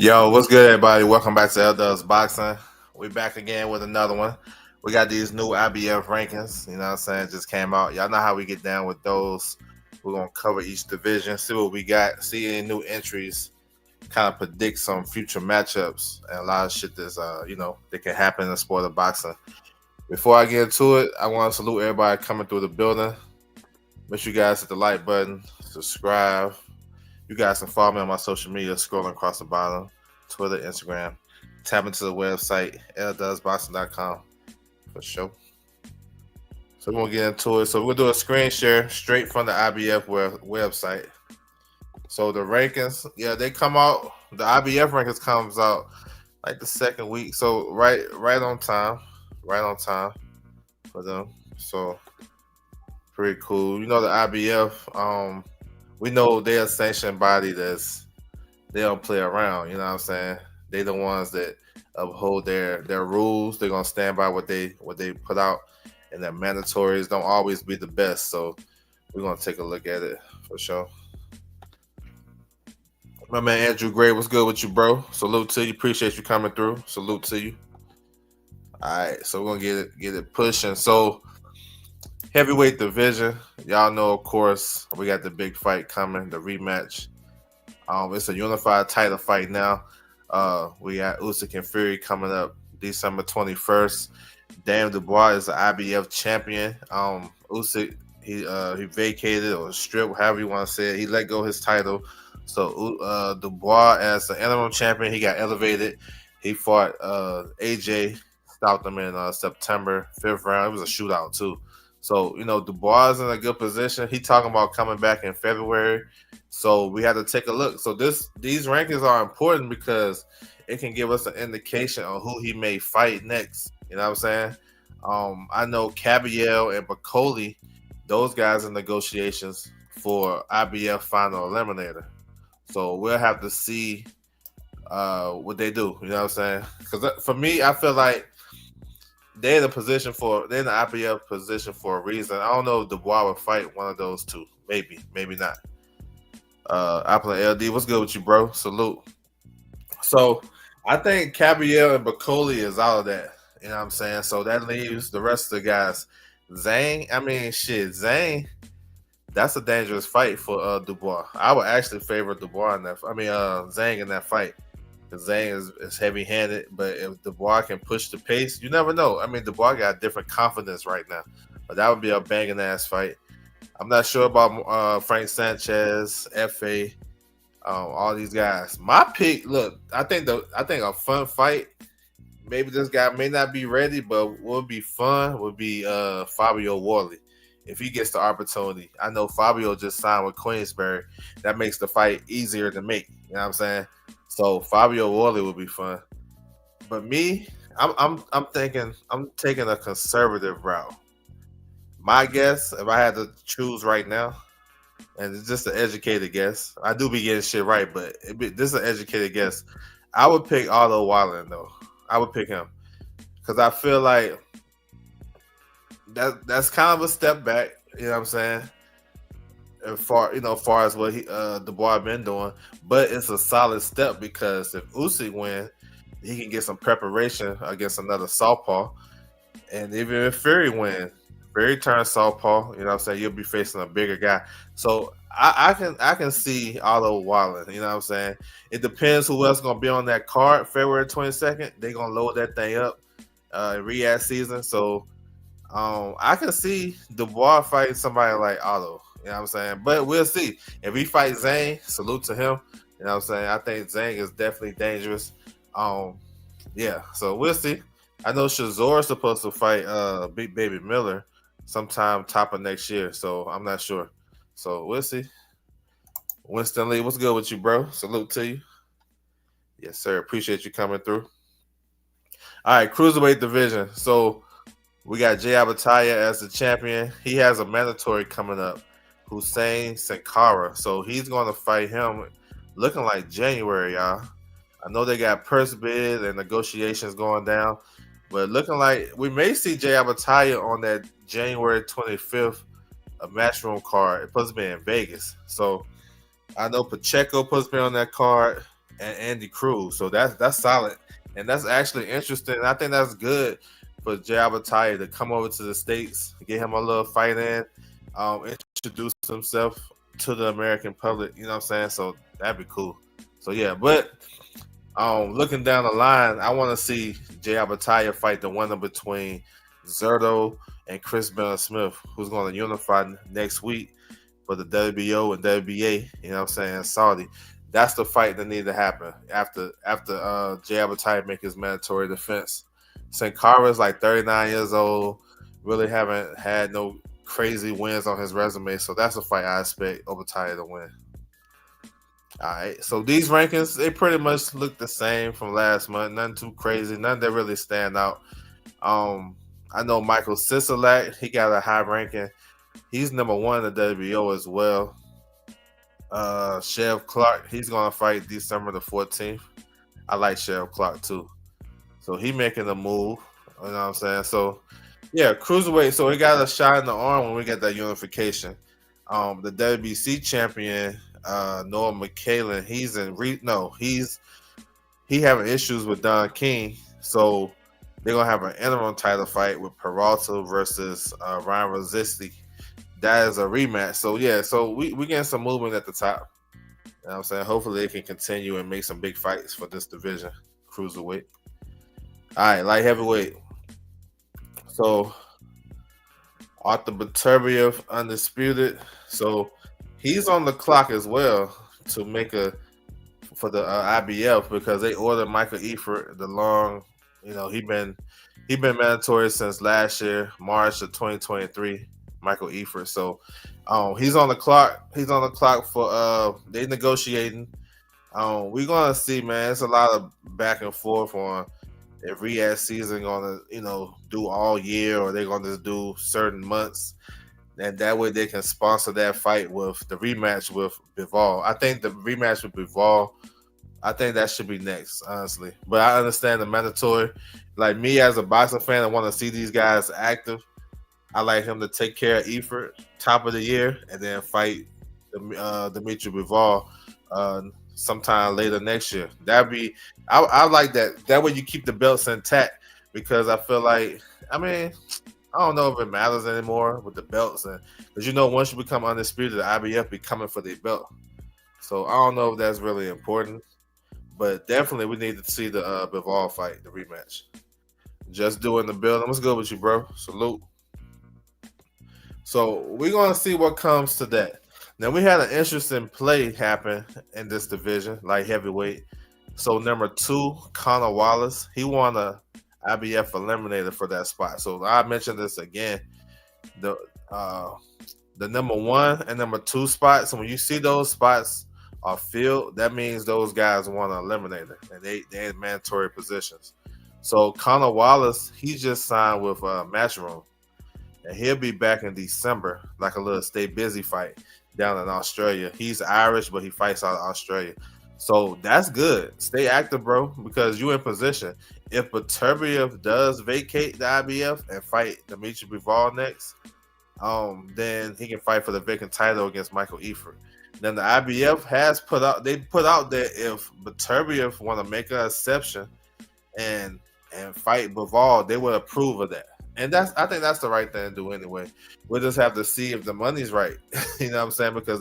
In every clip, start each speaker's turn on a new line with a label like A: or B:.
A: Yo, what's good, everybody? Welcome back to Does Boxing. We back again with another one. We got these new IBF rankings. You know what I'm saying? Just came out. Y'all know how we get down with those. We're gonna cover each division, see what we got, see any new entries, kind of predict some future matchups, and a lot of shit that's that can happen in the sport of boxing. Before I get into it, I want to salute everybody coming through the building. Make sure you guys hit the like button, subscribe. You guys can follow me on my social media, scrolling across the bottom, Twitter, Instagram. Tap into the website, ldoesboxing.com for sure. So we're going to get into it. So we're going to do a screen share straight from the IBF website. So the rankings, they come out. The IBF rankings comes out like the second week. So right on time for them. So pretty cool. You know the IBF, we know they're a sanctioned body they don't play around. You know what I'm saying? They the ones that uphold their rules. They're gonna stand by what they put out, and their mandatories don't always be the best. So we're gonna take a look at it for sure. My man Andrew Gray, what's good with you, bro? Salute to you. Appreciate you coming through. Salute to you. All right, so we're gonna get it pushing. So heavyweight division, y'all know, of course, we got the big fight coming, the rematch. It's a unified title fight now. We got Usyk and Fury coming up December 21st. Daniel Dubois is the IBF champion. Usyk, he vacated or stripped, however you want to say it. He let go of his title. So Dubois, as the interim champion, he got elevated. He fought AJ, stopped him in September 5th round. It was a shootout too. So, Dubois is in a good position. He talking about coming back in February. So we had to take a look. So these rankings are important because it can give us an indication on who he may fight next. You know what I'm saying? I know Cabiel and Bacoli, those guys in negotiations for IBF final eliminator. So we'll have to see what they do. You know what I'm saying? Because for me, I feel like they're in the IBF position for a reason. I don't know if Dubois would fight one of those two. Maybe not. Apple and LD, what's good with you, bro? Salute. So I think Cabiel and Bacoli is out of that. You know what I'm saying? So that leaves the rest of the guys. Zhang, that's a dangerous fight for Dubois. I would actually favor Dubois in that. Zhang in that fight. Zhang is heavy-handed, but if Dubois can push the pace, you never know. Dubois got different confidence right now, but that would be a banging-ass fight. I'm not sure about Frank Sanchez, Fa, all these guys. My pick, look, I think a fun fight. Maybe this guy may not be ready, but would be fun. Would be Fabio Worley if he gets the opportunity. I know Fabio just signed with Queensberry. That makes the fight easier to make. You know what I'm saying? So Fabio Worley would be fun. But me, I'm thinking I'm taking a conservative route. My guess, if I had to choose right now, and it's just an educated guess, I do be getting shit right, but this is an educated guess. I would pick Otto Wallen though. I would pick him because I feel like that's kind of a step back. You know what I'm saying? As far as what Dubois been doing, but it's a solid step because if Usyk win, he can get some preparation against another southpaw, and even if Fury win, Fury turns southpaw. You know what I'm saying? You'll be facing a bigger guy. So I can see Otto Wallen. You know what I'm saying? It depends who else gonna be on that card. February 22nd, they gonna load that thing up in Riyadh season. So I can see Dubois fighting somebody like Otto. You know what I'm saying? But we'll see. If he fights Zhang, salute to him. You know what I'm saying? I think Zhang is definitely dangerous. So we'll see. I know Shazor is supposed to fight Big Baby Miller sometime top of next year, so I'm not sure. So we'll see. Winston Lee, what's good with you, bro? Salute to you. Yes, sir. Appreciate you coming through. All right, cruiserweight division. So we got Jay Abataya as the champion. He has a mandatory coming up. Hussein Sankara. So he's going to fight him looking like January, y'all. I know they got purse bid and negotiations going down, but looking like we may see Jay Abataya on that January 25th matchroom card. It's supposed to be in Vegas. So I know Pacheco supposed to be on that card, and Andy Cruz. So that's solid, and that's actually interesting. I think that's good for Jay Abatai to come over to the States, get him a little fight in, introduce himself to the American public. You know what I'm saying? So that'd be cool. So yeah, but looking down the line, I want to see Jay Abatai fight the winner between Zerto and Chris Bennett Smith, who's going to unify next week for the WBO and WBA. You know what I'm saying? Saudi. That's the fight that needs to happen after Jay Abatai make his mandatory defense. Sin Cara is like 39 years old, really haven't had no crazy wins on his resume, so that's a fight I expect Abatai to win. All right, so these rankings they pretty much look the same from last month. Nothing too crazy, none that really stand out. I know Michael Sisolak, he got a high ranking. He's number one in the WBO as well. Chev Clark, he's gonna fight December the 14th. I like Chev Clark too. So he making a move. You know what I'm saying? So yeah, cruiserweight. So we got a shot in the arm when we get that unification. The WBC champion, Noah McKaylen, he having issues with Don King. So they're gonna have an interim title fight with Peralta versus Ryan Rosisti. That is a rematch. So yeah, so we getting some movement at the top. You know what I'm saying? Hopefully they can continue and make some big fights for this division, cruiserweight. All right, light heavyweight. So Arthur Beterbiev, undisputed. So he's on the clock as well to make a for the IBF because they ordered Michael Eifert the long. You know he been mandatory since last year, March of 2023. Michael Eifert. So he's on the clock. He's on the clock for they negotiating. We're gonna see, man. It's a lot of back and forth on if Riyadh season gonna, do all year or they're gonna just do certain months. And that way they can sponsor that fight with the rematch with Bivol. I think the rematch with Bivol, I think that should be next, honestly. But I understand the mandatory. Like me as a boxing fan, I want to see these guys active. I like him to take care of Eifert top of the year and then fight Dimitri Bivol sometime later next year. I like that. That way you keep the belts intact because I feel like, I don't know if it matters anymore with the belts, and because once you become undisputed, the IBF be coming for their belt. So I don't know if that's really important, but definitely we need to see the Bivol fight, the rematch. Just doing the building. What's good with you, bro? Salute. So we're gonna see what comes to that. Now we had an interesting play happen in this division, light heavyweight. So number 2, Connor Wallace, he won a IBF eliminator for that spot. So I mentioned this again. The number 1 and number 2 spots. So when you see those spots are filled, that means those guys won an eliminator and they in mandatory positions. So Connor Wallace, he just signed with Matchroom. And he'll be back in December, like a little stay busy fight down in Australia. He's Irish, but he fights out of Australia. So that's good. Stay active, bro, because you're in position. If Beterbiev does vacate the IBF and fight Dimitri Bivol next, then he can fight for the vacant title against Michael Eifert. Then the IBF has put out that if Beterbiev want to make an exception and fight Bivol, they would approve of that. And I think that's the right thing to do anyway. We'll just have to see if the money's right. You know what I'm saying? Because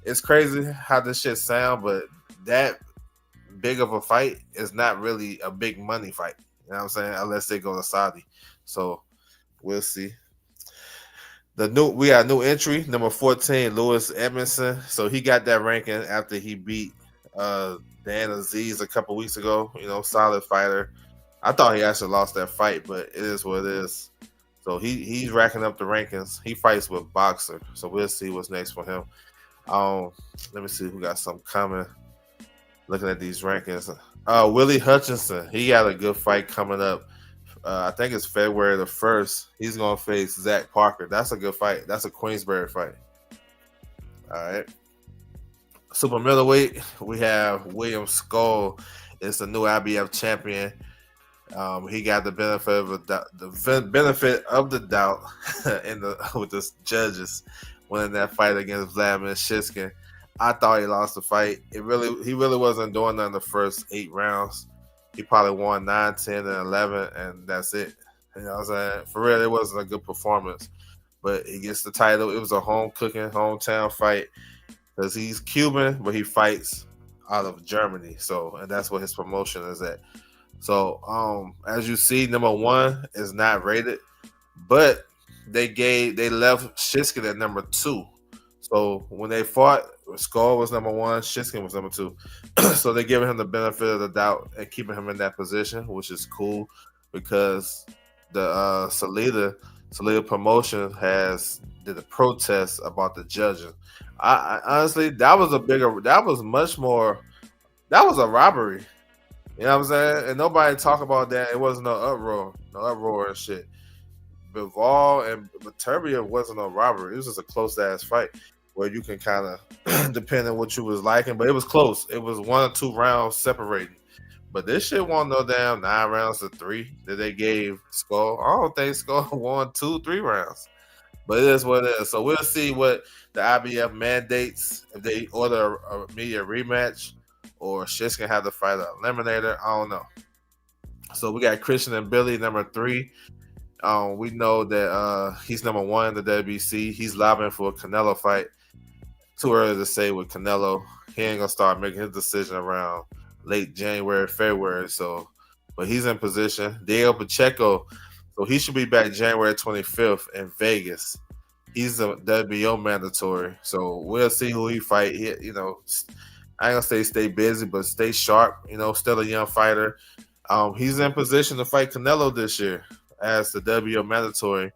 A: it's crazy how this shit sound, but that big of a fight is not really a big money fight. You know what I'm saying? Unless they go to Saudi. So we'll see. We got a new entry, number 14, Lewis Edmondson. So he got that ranking after he beat Dan Aziz a couple weeks ago. Solid fighter. I thought he actually lost that fight, but it is what it is. So he's racking up the rankings. He fights with Boxer, so we'll see what's next for him. Let me see who got something coming. Looking at these rankings, Willie Hutchinson, he got a good fight coming up. I think it's February the 1st. He's gonna face Zach Parker. That's a good fight. That's a Queensberry fight. All right. Super middleweight, we have William Skull. It's the new IBF champion. He got the benefit of the doubt with the judges winning that fight against Vladimir Shishkin. I thought he lost the fight. He really wasn't doing that in the first 8 rounds. He probably won 9, 10, and 11, and that's it. You know what I'm saying? For real, it wasn't a good performance. But he gets the title. It was a home cooking, hometown fight because he's Cuban, but he fights out of Germany. So, and that's what his promotion is at. So, as you see, number one is not rated, but they left Shiskin at number two. So when they fought, Skull was number one, Shiskin was number two. So they're giving him the benefit of the doubt and keeping him in that position, which is cool because the Salida promotion has did a protest about the judging. I honestly that was much more that was a robbery. You know what I'm saying? And nobody talk about that. It wasn't no uproar and shit. Bivol and Materia wasn't a robbery. It was just a close ass fight where you can kind of depend on what you was liking, but it was close. It was 1 or 2 rounds separating. But this shit won no damn 9 rounds to 3 that they gave Skull. I don't think Skull won 2, 3 rounds. But it is what it is. So we'll see what the IBF mandates if they order a media rematch or Shit's gonna have to fight an eliminator. I don't know. So we got Christian and Billy number 3. We know that he's number 1 in the WBC. He's lobbying for a Canelo fight. Too early to say with Canelo. He ain't gonna start making his decision around late January, February. So, but he's in position. Diego Pacheco, so he should be back January 25th in Vegas. He's a WBO mandatory. So we'll see who he fight. I ain't gonna say stay busy, but stay sharp. Still a young fighter. He's in position to fight Canelo this year as the WBO mandatory.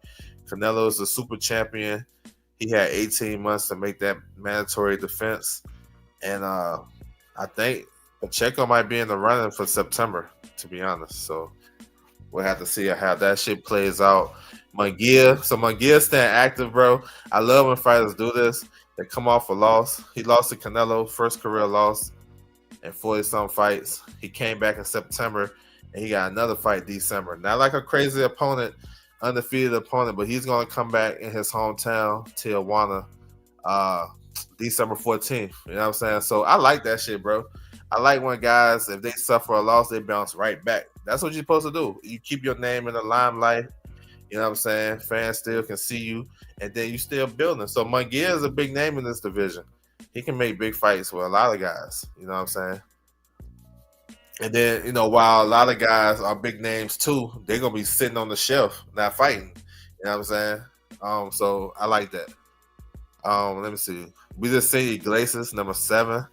A: Canelo is the super champion. He had 18 months to make that mandatory defense. And I think Pacheco might be in the running for September, to be honest. So we'll have to see how that shit plays out. Munguia. So Munguia staying active, bro. I love when fighters do this. They come off a loss. He lost to Canelo, first career loss in 40-some fights. He came back in September, and he got another fight December. Not like a crazy opponent, undefeated opponent, but he's going to come back in his hometown, Tijuana, December 14th. You know what I'm saying? So I like that shit, bro. I like when guys, if they suffer a loss, they bounce right back. That's what you're supposed to do. You keep your name in the limelight. You know what I'm saying? Fans still can see you, and then you still building. So Munguia is a big name in this division. He can make big fights with a lot of guys. You know what I'm saying? And then, while a lot of guys are big names too, they're going to be sitting on the shelf, not fighting. You know what I'm saying? So I like that. Let me see. We just see Iglesias, number 7.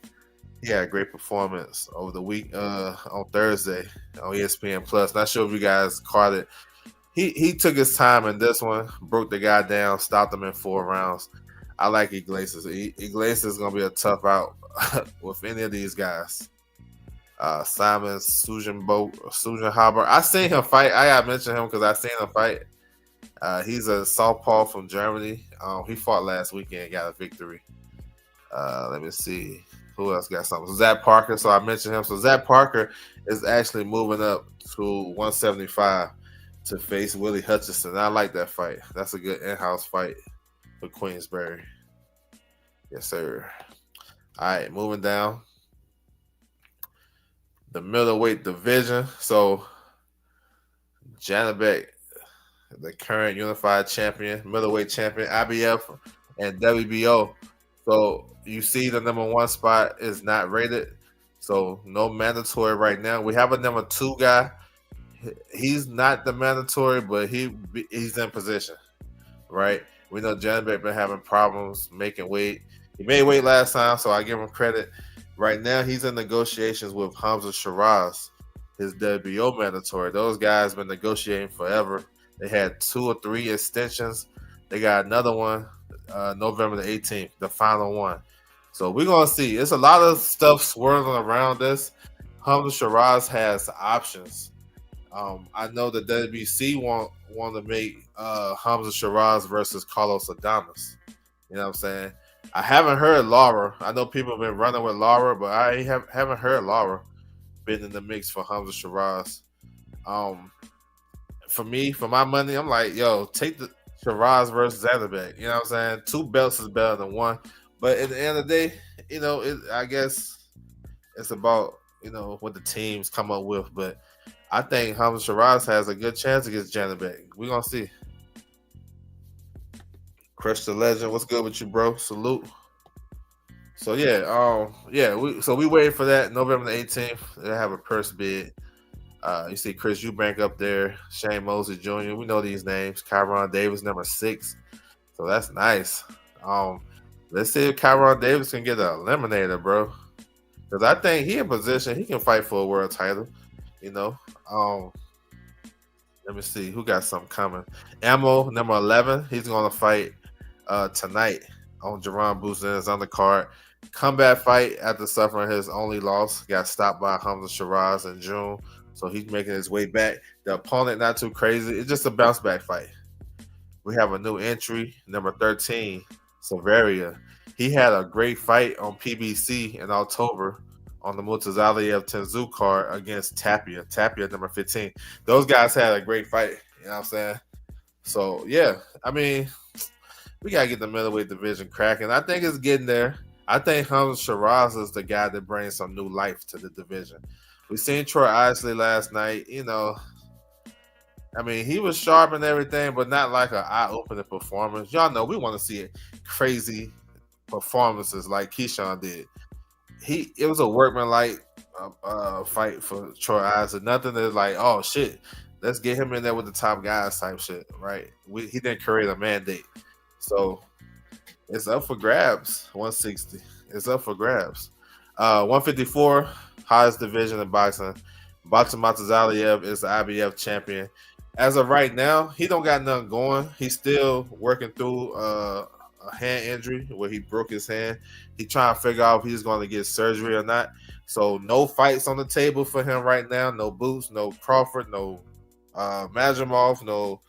A: He had a great performance over the week on Thursday on ESPN Plus. Not sure if you guys caught it. He took his time in this one, broke the guy down, stopped him in 4 rounds. I like Iglesias. Iglesias is going to be a tough out with any of these guys. Simon Sujan Haber. I seen him fight. I gotta mention him because I seen him fight. He's a southpaw from Germany. He fought last weekend, got a victory. Let me see who else got something. So Zach Parker. So I mentioned him. So Zach Parker is actually moving up to 175 to face Willie Hutchinson. I like that fight. That's a good in-house fight for Queensberry. Yes, sir. All right, moving down. The middleweight division. So Janabek, the current unified champion, middleweight champion, IBF and WBO. So you see the number 1 spot is not rated. So no mandatory right now. We have a number 2 guy. He's not the mandatory, but he's in position, right? We know Janabek been having problems making weight. He made weight last time, so I give him credit. Right now, he's in negotiations with Hamza Shiraz, his WBO mandatory. Those guys been negotiating forever. They had 2 or 3 extensions. They got another one November the 18th, the final one. So we're going to see. It's a lot of stuff swirling around this. Hamza Shiraz has options. I know the WBC want to make Hamza Shiraz versus Carlos Adames. You know what I'm saying? I haven't heard Laura. I know people have been running with Laura, but I haven't heard Laura been in the mix for Hamza Shiraz. For me, for my money, I'm like, yo, take the Shiraz versus Zanderbeck. You know what I'm saying? 2 belts is better than 1. But at the end of the day, I guess it's about what the teams come up with, but I think Hamza Shiraz has a good chance against Janabek. We're gonna see. Crush the legend. What's good with you, bro? Salute. So yeah, we waiting for that November the 18th. They have a purse bid. You see Chris Eubank up there, Shane Mosley Jr. We know these names. Kyron Davis, number 6. So that's nice. Um, let's see if Kyron Davis can get an eliminator, bro. Because I think he in position. He can fight for a world title. You know. Um, Let me see who got something coming. Ammo number 11. He's gonna fight tonight on Jerron Bouzan's undercard. Comeback fight after suffering his only loss. Got stopped by Hamza Shiraz in June. So he's making his way back. The opponent not too crazy. It's just a bounce back fight. We have a new entry, number 13, Severia. He had a great fight on PBC in October on the Mutazali Tenzu card against Tapia. Tapia, number 15. Those guys had a great fight. You know what I'm saying? So, yeah. I mean, we got to get the middleweight division cracking. I think it's getting there. I think Hamza Shiraz is the guy that brings some new life to the division. We seen Troy Isley last night. I mean, he was sharp and everything, but not like an eye-opening performance. Y'all know we want to see crazy performances like Keyshawn did. It was a workmanlike fight for Troy Isley. Nothing that's like, oh shit, let's get him in there with the top guys type shit, right? He didn't create a mandate, so it's up for grabs. 160, it's up for grabs. 154, highest division in boxing. Bakhtim Matazaliev is the IBF champion. As of right now, he don't got nothing going. He's still working through a hand injury where he broke his hand. He trying to figure out if he's going to get surgery or not. So no fights on the table for him right now. No Boots, no Crawford, no Majimov, no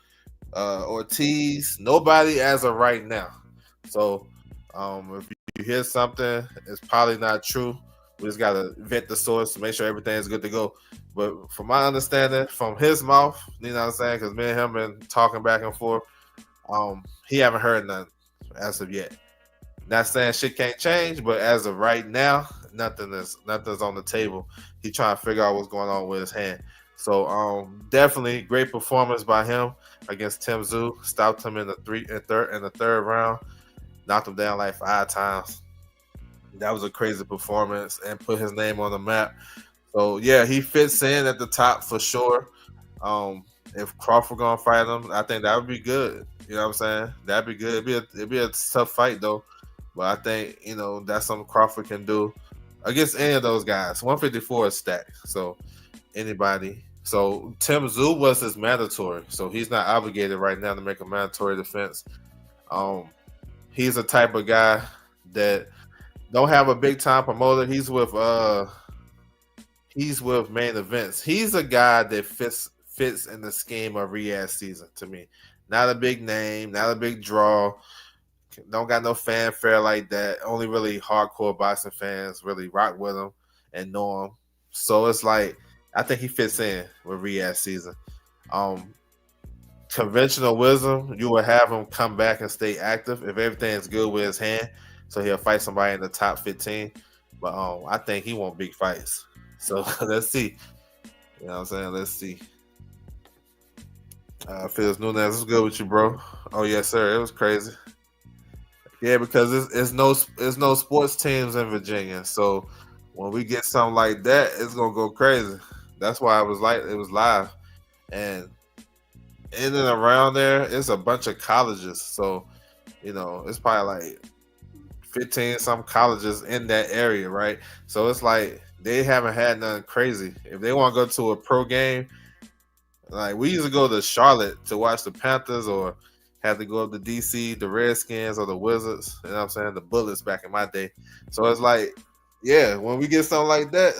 A: Ortiz. Nobody as of right now. So if you hear something, it's probably not true. We just gotta vet the source to make sure everything is good to go. But from my understanding, from his mouth, you know what I'm saying? Because me and him been talking back and forth. He haven't heard nothing as of yet. Not saying shit can't change, but as of right now, nothing's on the table. He trying to figure out what's going on with his hand. So definitely great performance by him against Tim Tszyu. Stopped him in the third round, knocked him down like 5 times. That was a crazy performance and put his name on the map. So yeah, he fits in at the top for sure. If Crawford gonna fight him, I think that would be good. You know what I'm saying? That'd be good. It'd be a tough fight though, but I think that's something Crawford can do against any of those guys. 154 is stacked, so anybody. So Tim Tszyu was his mandatory, so he's not obligated right now to make a mandatory defense. He's a type of guy that don't have a big time promoter. He's with main events. He's a guy that fits in the scheme of Riyadh season to me. Not a big name, not a big draw. Don't got no fanfare like that. Only really hardcore boxing fans really rock with him and know him. So it's like I think he fits in with Riyadh season. Conventional wisdom, you would have him come back and stay active if everything's good with his hand. So he'll fight somebody in the top 15. But I think he wants big fights. So let's see. You know what I'm saying? Let's see. Phil's Nunez, what's good with you, bro? Oh yes, sir. It was crazy. Yeah, because it's no sports teams in Virginia. So when we get something like that, it's gonna go crazy. That's why it was live. And in and around there, it's a bunch of colleges. So, it's probably like 15 some colleges in that area, right? So it's like they haven't had nothing crazy. If they want to go to a pro game, like we used to go to Charlotte to watch the Panthers or had to go up to DC, the Redskins or the Wizards, you know what I'm saying? The Bullets back in my day. So it's like, yeah, when we get something like that,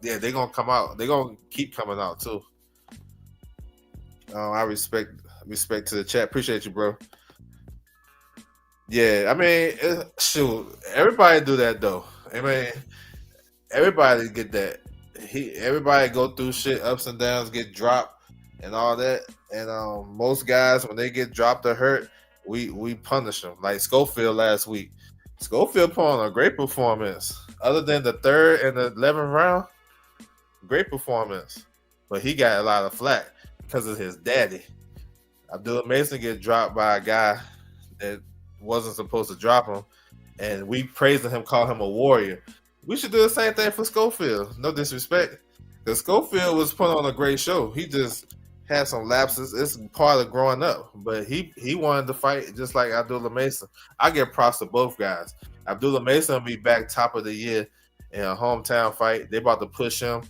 A: yeah, they're going to come out. They're going to keep coming out too. I respect to the chat. Appreciate you, bro. Yeah, I mean, shoot, everybody do that though. I mean, everybody get that. Everybody go through shit, ups and downs, get dropped and all that. And most guys, when they get dropped or hurt, we punish them. Like Schofield last week, Schofield put on a great performance. Other than the third and the 11th round, great performance. But he got a lot of flack because of his daddy. Abdullah Mason get dropped by a guy that wasn't supposed to drop him, and we praising him, call him a warrior. We should do the same thing for Schofield. No disrespect, because Schofield was put on a great show. He just had some lapses. It's part of growing up, but he wanted to fight just like Abdullah Mason. I give props to both guys. Abdullah Mason will be back top of the year in a hometown fight. They about to push him.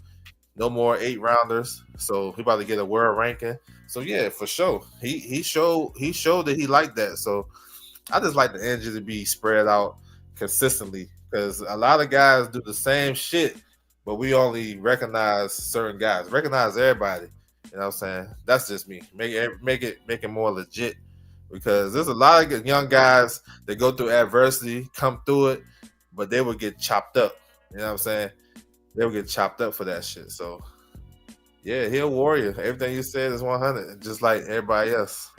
A: No more 8 rounders, so he about to get a world ranking. So yeah, for sure, he showed that he liked that. So I just like the energy to be spread out consistently because a lot of guys do the same shit, but we only recognize certain guys. Recognize everybody. You know what I'm saying? That's just me. Make it more legit because there's a lot of young guys that go through adversity, come through it, but they would get chopped up. You know what I'm saying? They would get chopped up for that shit. So yeah, he a warrior. Everything you said is 100, just like everybody else.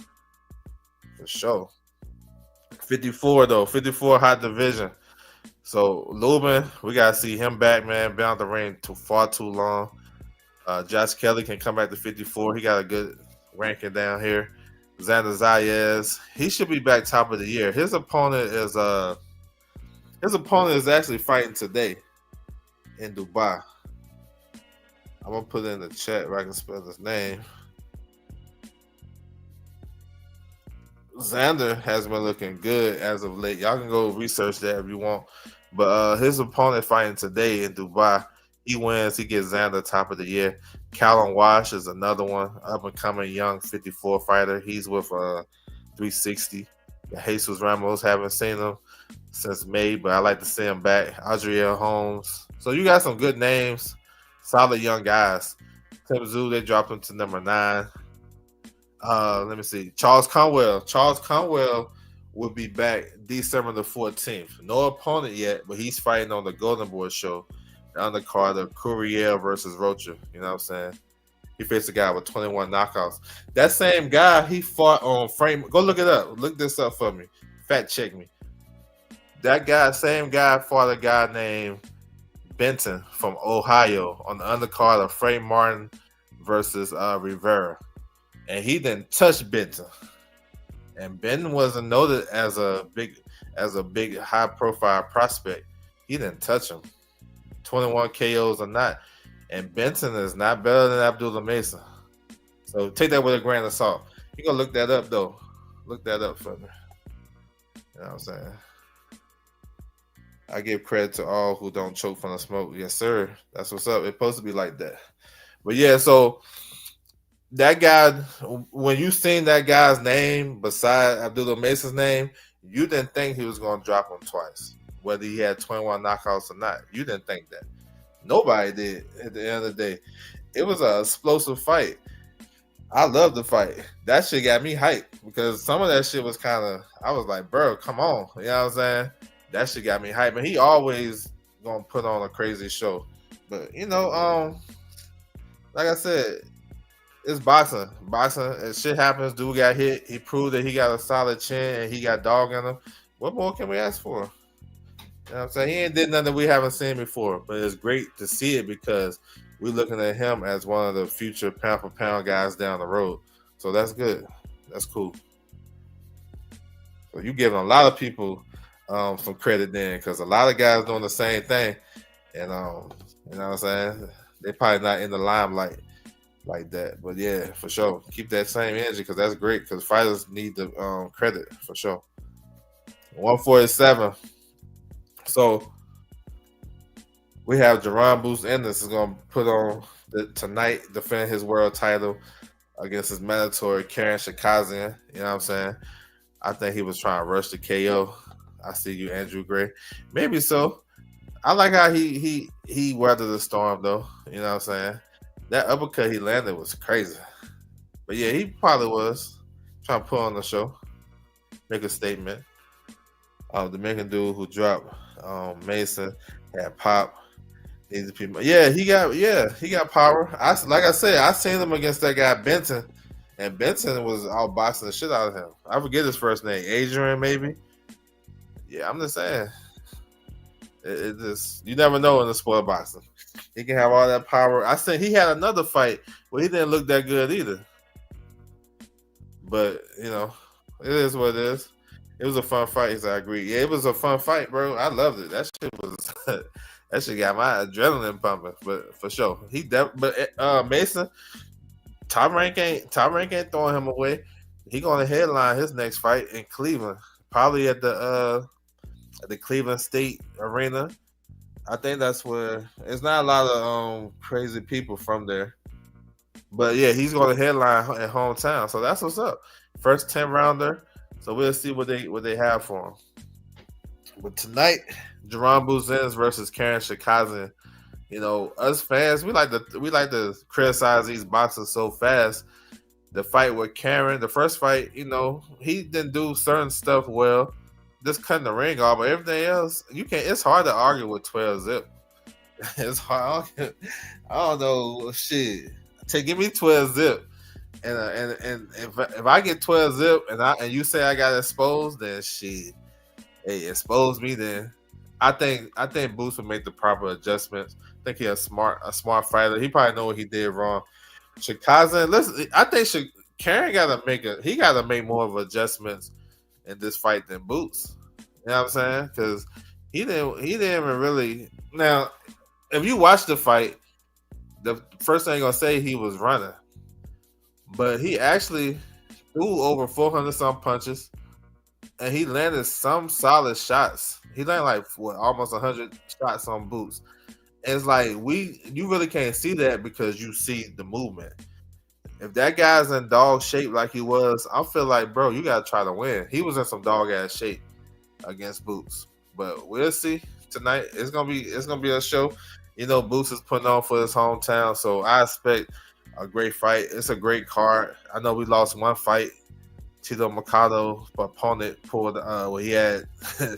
A: For sure. 54 though, 54 hot division. So Lubin, we gotta see him back, man. Been out the ring too far too long. Josh Kelly can come back to 54. He got a good ranking down here. Xander Zayas, he should be back top of the year. His opponent is actually fighting today in Dubai. I'm gonna put it in the chat where I can spell his name. Xander has been looking good as of late. Y'all can go research that if you want. But his opponent fighting today in Dubai, he wins. He gets Xander top of the year. Callum Wash is another one, up and coming young 54 fighter. He's with 360. Jesus Ramos, haven't seen him since May, but I like to see him back. Adriel Holmes. So you got some good names, solid young guys. Tim Tszyu, they dropped him to number 9. Let me see. Charles Conwell. Charles Conwell will be back December the 14th. No opponent yet, but he's fighting on the Golden Boy show. The undercard of Courier versus Rocha. You know what I'm saying? He faced a guy with 21 knockouts. That same guy, he fought on frame. Go look it up. Look this up for me. Fact check me. That guy, same guy, fought a guy named Benton from Ohio on the undercard of Frank Martin versus Rivera. And he didn't touch Benton. And Benton wasn't noted as a big high profile prospect. He didn't touch him. 21 KOs or not. And Benton is not better than Abdullah Mason. So take that with a grain of salt. You gonna look that up though. Look that up for me. You know what I'm saying? I give credit to all who don't choke from the smoke. Yes, sir. That's what's up. It's supposed to be like that. But yeah, so that guy, when you seen that guy's name beside Abdullah Mason's name, you didn't think he was going to drop him twice, whether he had 21 knockouts or not. You didn't think that. Nobody did at the end of the day. It was an explosive fight. I love the fight. That shit got me hyped because some of that shit was kind of, I was like, bro, come on. You know what I'm saying? That shit got me hyped. And he always going to put on a crazy show. But, you know, like I said, it's boxing. Boxing, and shit happens. Dude got hit. He proved that he got a solid chin and he got dog in him. What more can we ask for? You know what I'm saying? He ain't did nothing that we haven't seen before. But it's great to see it because we're looking at him as one of the future pound for pound guys down the road. So that's good. That's cool. So you giving a lot of people some credit then, because a lot of guys doing the same thing. And you know what I'm saying? They probably not in the limelight like that. But yeah, for sure. Keep that same energy because that's great because fighters need the credit for sure. 147. So we have Jerron Boots Ennis is going to put on tonight, defend his world title against his mandatory Karen Shakazian. You know what I'm saying? I think he was trying to rush the KO. I see you, Andrew Gray. Maybe so. I like how he weathered the storm, though. You know what I'm saying? That uppercut he landed was crazy. But yeah, he probably was trying to put on the show, make a statement. The Dominican dude who dropped Mason had pop. Yeah, he got power. Like I said, I seen him against that guy Benton, and Benton was outboxing the shit out of him. I forget his first name, Adrian maybe. Yeah, I'm just saying. It just you never know in the sport of boxing. He can have all that power. I said he had another fight where he didn't look that good either. But it is what it is. It was a fun fight, as I agree. Yeah, it was a fun fight, bro. I loved it. That shit was that shit got my adrenaline pumping, but for sure. Mason, top rank ain't throwing him away. He gonna headline his next fight in Cleveland. Probably at the Cleveland State Arena. I think that's where it's not a lot of crazy people from there. But yeah, he's going to headline at hometown, so that's what's up. First 10 rounder, so we'll see what they have for him. But tonight, Jerron Buzens versus Karen Shikazen. Us fans, we like to criticize these boxers so fast. The fight with Karen, the first fight, he didn't do certain stuff well, just cutting the ring off, but everything else, you can't. It's hard to argue with 12 zip. It's hard. I don't know shit. Give me 12 zip, and if I get 12 zip and you say I got exposed, then shit, hey, expose me. Then I think Boots will make the proper adjustments. I think he's a smart fighter. He probably know what he did wrong. Shikazen, listen, I think Karen gotta make more of adjustments in this fight than Boots. You know what I'm saying? Because he didn't even really. Now, if you watch the fight, the first thing I'm gonna say he was running, but he actually threw over 400 some punches, and he landed some solid shots. He landed like almost 100 shots on Boots. And it's like you really can't see that because you see the movement. If that guy's in dog shape like he was, I feel like, bro, you gotta try to win. He was in some dog ass shape against Boots, but we'll see tonight. It's gonna be a show. Boots is putting on for his hometown, so I expect a great fight. It's a great card. I know we lost one fight. Tito Mercado's opponent pulled where he had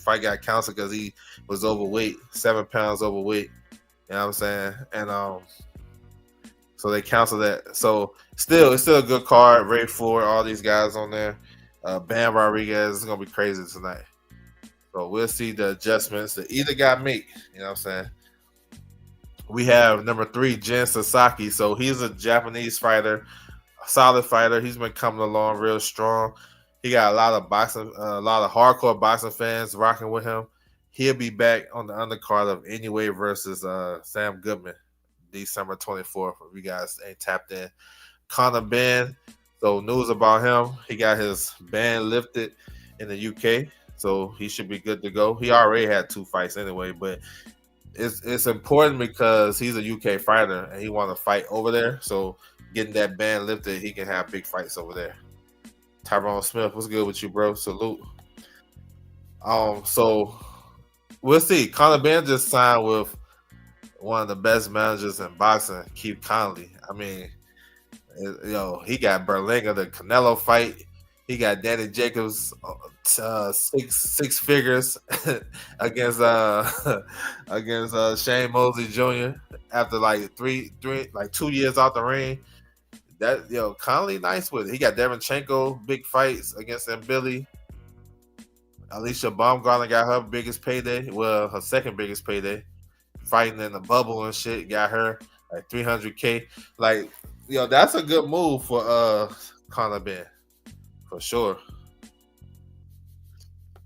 A: fight got canceled because he was overweight, 7 pounds overweight. You know what I'm saying? And so they canceled that. So it's still a good card. Ray Ford, all these guys on there. Bam Rodriguez is gonna be crazy tonight. So we'll see the adjustments that either guy make. You know what I'm saying? We have number 3, Jin Sasaki. So he's a Japanese fighter, a solid fighter. He's been coming along real strong. He got a lot of hardcore boxing fans rocking with him. He'll be back on the undercard of Anyway versus Sam Goodman, December 24th. If you guys ain't tapped in. Conor Ben. So news about him. He got his ban lifted in the UK. So he should be good to go. He already had 2 fights anyway, but it's important because he's a UK fighter and he want to fight over there. So getting that ban lifted, he can have big fights over there. Tyrone Smith, what's good with you, bro? Salute. So we'll see. Conor Ben just signed with one of the best managers in boxing, Keith Connolly. I mean, he got Berlanga, the Canelo fight. He got Danny Jacobs, six figures against Shane Mosley Jr. after like 2 years off the ring. That Conley nice with it. He got Devonchenko big fights against Billy. Alicia Baumgartner got her biggest payday. Well, her second biggest payday. Fighting in the bubble and shit. Got her like $300K. Like, that's a good move for Conor Ben. For sure.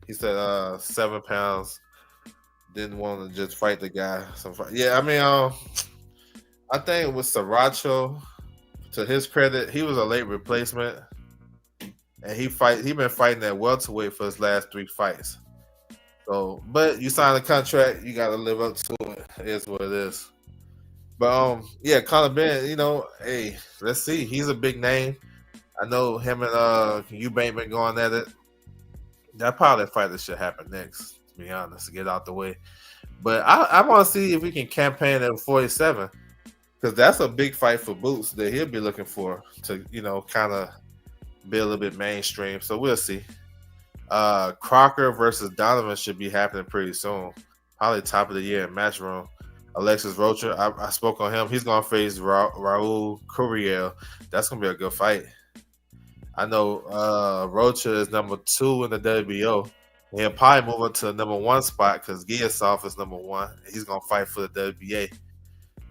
A: He said 7 pounds. Didn't want to just fight the guy. Yeah, I mean, I think with Sriracha, to his credit, he was a late replacement. And he been fighting at welterweight for his last 3 fights. So, but you sign a contract, you gotta live up to it. It is what it is. But yeah, Conor Ben, hey, let's see. He's a big name. I know him and Eubank been going at it. That probably fight that should happen next, to be honest, to get out the way. But I want to see if we can campaign at 47, because that's a big fight for Boots that he'll be looking for to, kind of be a little bit mainstream. So we'll see. Crocker versus Donovan should be happening pretty soon. Probably top of the year in Matchroom. Alexis Rocha, I spoke on him. He's going to face Raul Curiel. That's going to be a good fight. I know Rocha is number 2 in the WBO. He'll probably move up to the number one spot because Giasov is number one. He's gonna fight for the WBA.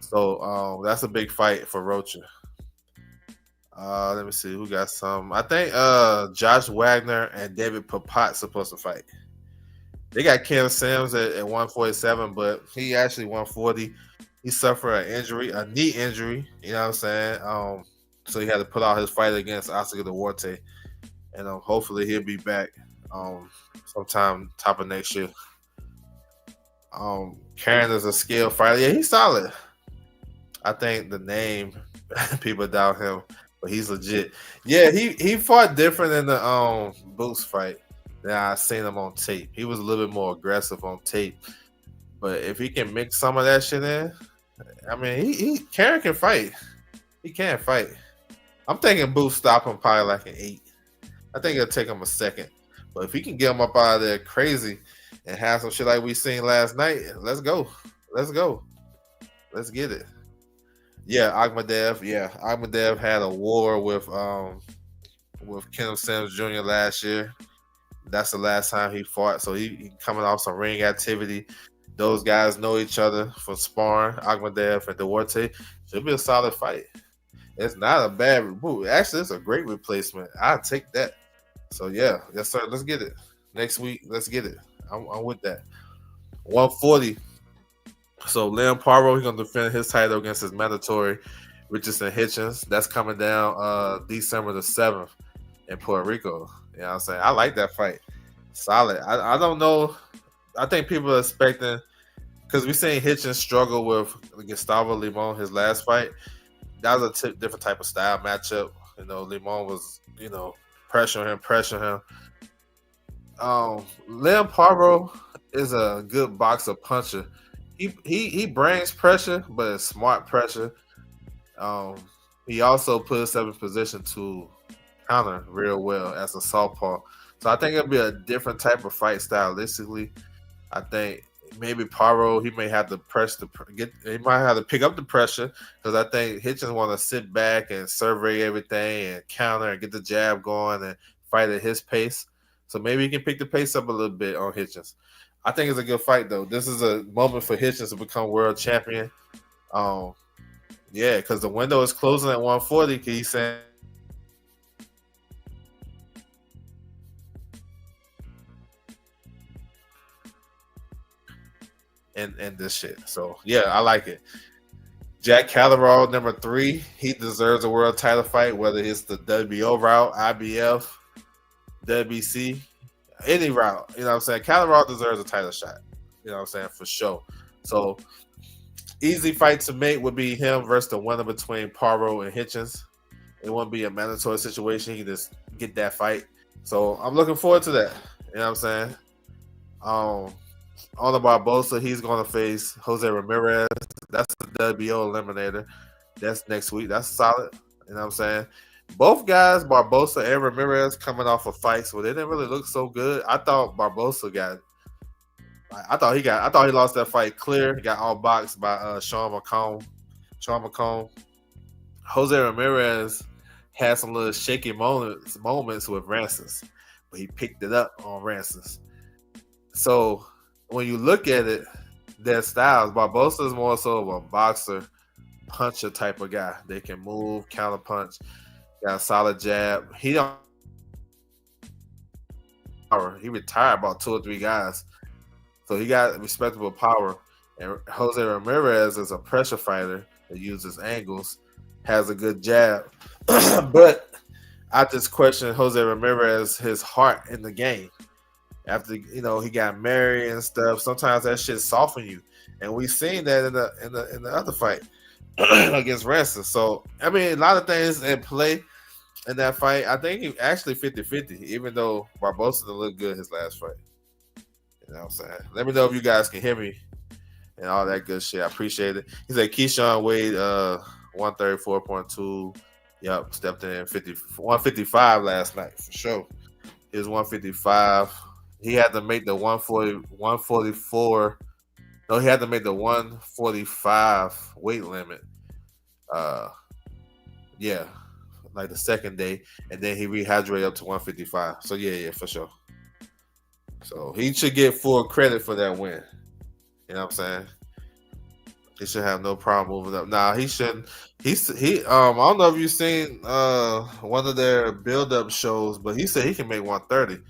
A: So that's a big fight for Rocha. Let me see who got some. I think Josh Wagner and David Papat supposed to fight. They got Cam Sims at 147, but he actually 140. He suffered an injury, a knee injury. You know what I'm saying? So he had to put out his fight against Oscar Duarte, and hopefully he'll be back sometime top of next year. Karen is a skilled fighter. Yeah, he's solid. I think the name people doubt him, but he's legit. Yeah, he fought different in the Boots fight than I seen him on tape. He was a little bit more aggressive on tape. But if he can mix some of that shit in, I mean, he Karen can fight. He can fight. I'm thinking Boots stop him probably like an 8. I think it'll take him a second. But if he can get him up out of there crazy and have some shit like we seen last night, let's go. Let's go. Let's get it. Yeah, Akhmadev. Yeah, Akhmadev had a war with Kenneth Sims Jr. last year. That's the last time he fought. So he coming off some ring activity. Those guys know each other from sparring. Akhmadev and Duarte. Should be a solid fight. It's not a bad move. Actually, it's a great replacement. I'll take that. So yeah, yes sir. Let's get it next week. Let's get it. I'm with that. 140. So Liam Paro, he's gonna defend his title against his mandatory Richardson Hitchens. That's coming down December the 7th in Puerto Rico. You know what I'm saying? I like that fight. Solid. I don't know. I think people are expecting because we seen Hitchens struggle with Gustavo Limon his last fight. That was a different type of style matchup. You know, Limon was, pressure him. Liam Paro is a good boxer puncher. He brings pressure, but it's smart pressure. He also puts himself in position to counter real well as a southpaw. So I think it'll be a different type of fight stylistically. I think maybe Paro he may have to he might have to pick up the pressure because I think Hitchens want to sit back and survey everything and counter and get the jab going and fight at his pace. So maybe he can pick the pace up a little bit on Hitchens. I think it's a good fight though. This is a moment for Hitchens to become world champion. Yeah, because the window is closing at 140. He's saying and this shit. So yeah, I like it. Jack Catterall, number 3, he deserves a world title fight, whether it's the WBO route, IBF, WBC, any route. You know what I'm saying? Catterall deserves a title shot. You know what I'm saying? For sure. So easy fight to make would be him versus the winner between Paro and Hitchens. It won't be a mandatory situation. He can just get that fight. So I'm looking forward to that. You know what I'm saying? On the Barbosa, he's going to face Jose Ramirez. That's the WBO eliminator. That's next week. That's solid. You know what I'm saying? Both guys, Barbosa and Ramirez, coming off of fights where they didn't really look so good. I thought Barbosa I thought he lost that fight clear. He got all boxed by Sean McComb. Jose Ramirez had some little shaky moments with Rancis, but he picked it up on Rancis. So when you look at it, their styles, Barbosa is more so of a boxer, puncher type of guy. They can move, counter punch, got a solid jab. He retired about 2 or 3 guys. So he got respectable power. And Jose Ramirez is a pressure fighter that uses angles, has a good jab. But I just question Jose Ramirez, his heart in the game. After he got married and stuff, sometimes that shit soften you, and we've seen that in the other fight against Ransom. So I mean, a lot of things in play in that fight. I think he actually 50-50, even though Barbosa didn't look good his last fight. You know what I'm saying? Let me know if you guys can hear me and all that good shit. I appreciate it. He said Keyshawn weighed 134.2. Yep, stepped in 155 last night for sure. He was 155. He had to make the 144. No, he had to make the 145 weight limit. Yeah, like the second day, and then he rehydrated up to 155. So yeah, for sure. So he should get full credit for that win. You know what I'm saying? He should have no problem moving up. Nah, he shouldn't. I don't know if you've seen one of their build up shows, but he said he can make 130.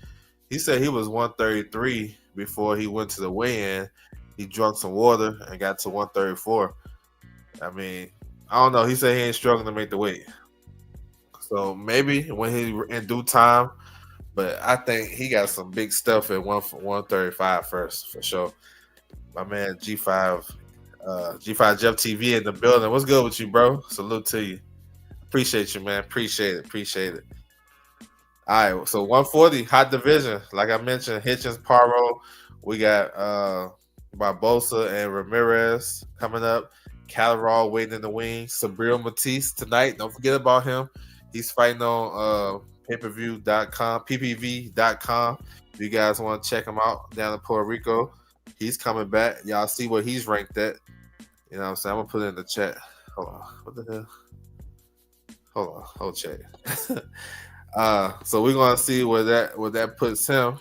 A: He said he was 133 before he went to the weigh-in. He drank some water and got to 134. I mean, I don't know. He said he ain't struggling to make the weight. So maybe when he in due time, but I think he got some big stuff at 135 first for sure. My man G5 Jeff TV in the building. What's good with you, bro? Salute to you. Appreciate you, man. Appreciate it. All right, so 140 hot division. Like I mentioned, Hitchens, Paro. We got Barbosa and Ramirez coming up. Calderon waiting in the wings. Sabril Matisse tonight. Don't forget about him. He's fighting on pay-per-view.com, ppv.com. If you guys want to check him out down in Puerto Rico, he's coming back. Y'all see where he's ranked at. You know what I'm saying? I'm going to put it in the chat. Hold on. What the hell? Hold on. Hold check. So we're going to see where that puts him.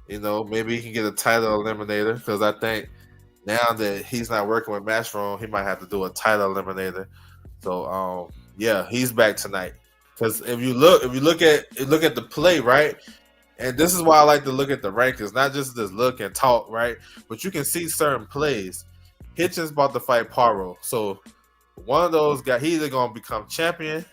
A: You know, maybe he can get a title eliminator because I think now that he's not working with Matchroom, he might have to do a title eliminator. So yeah, he's back tonight. Because if you look at the play, right, and this is why I like to look at the rankings, not just look and talk, right, but you can see certain plays. Hitchens about to fight Paro, so one of those guys, he either gonna become champion,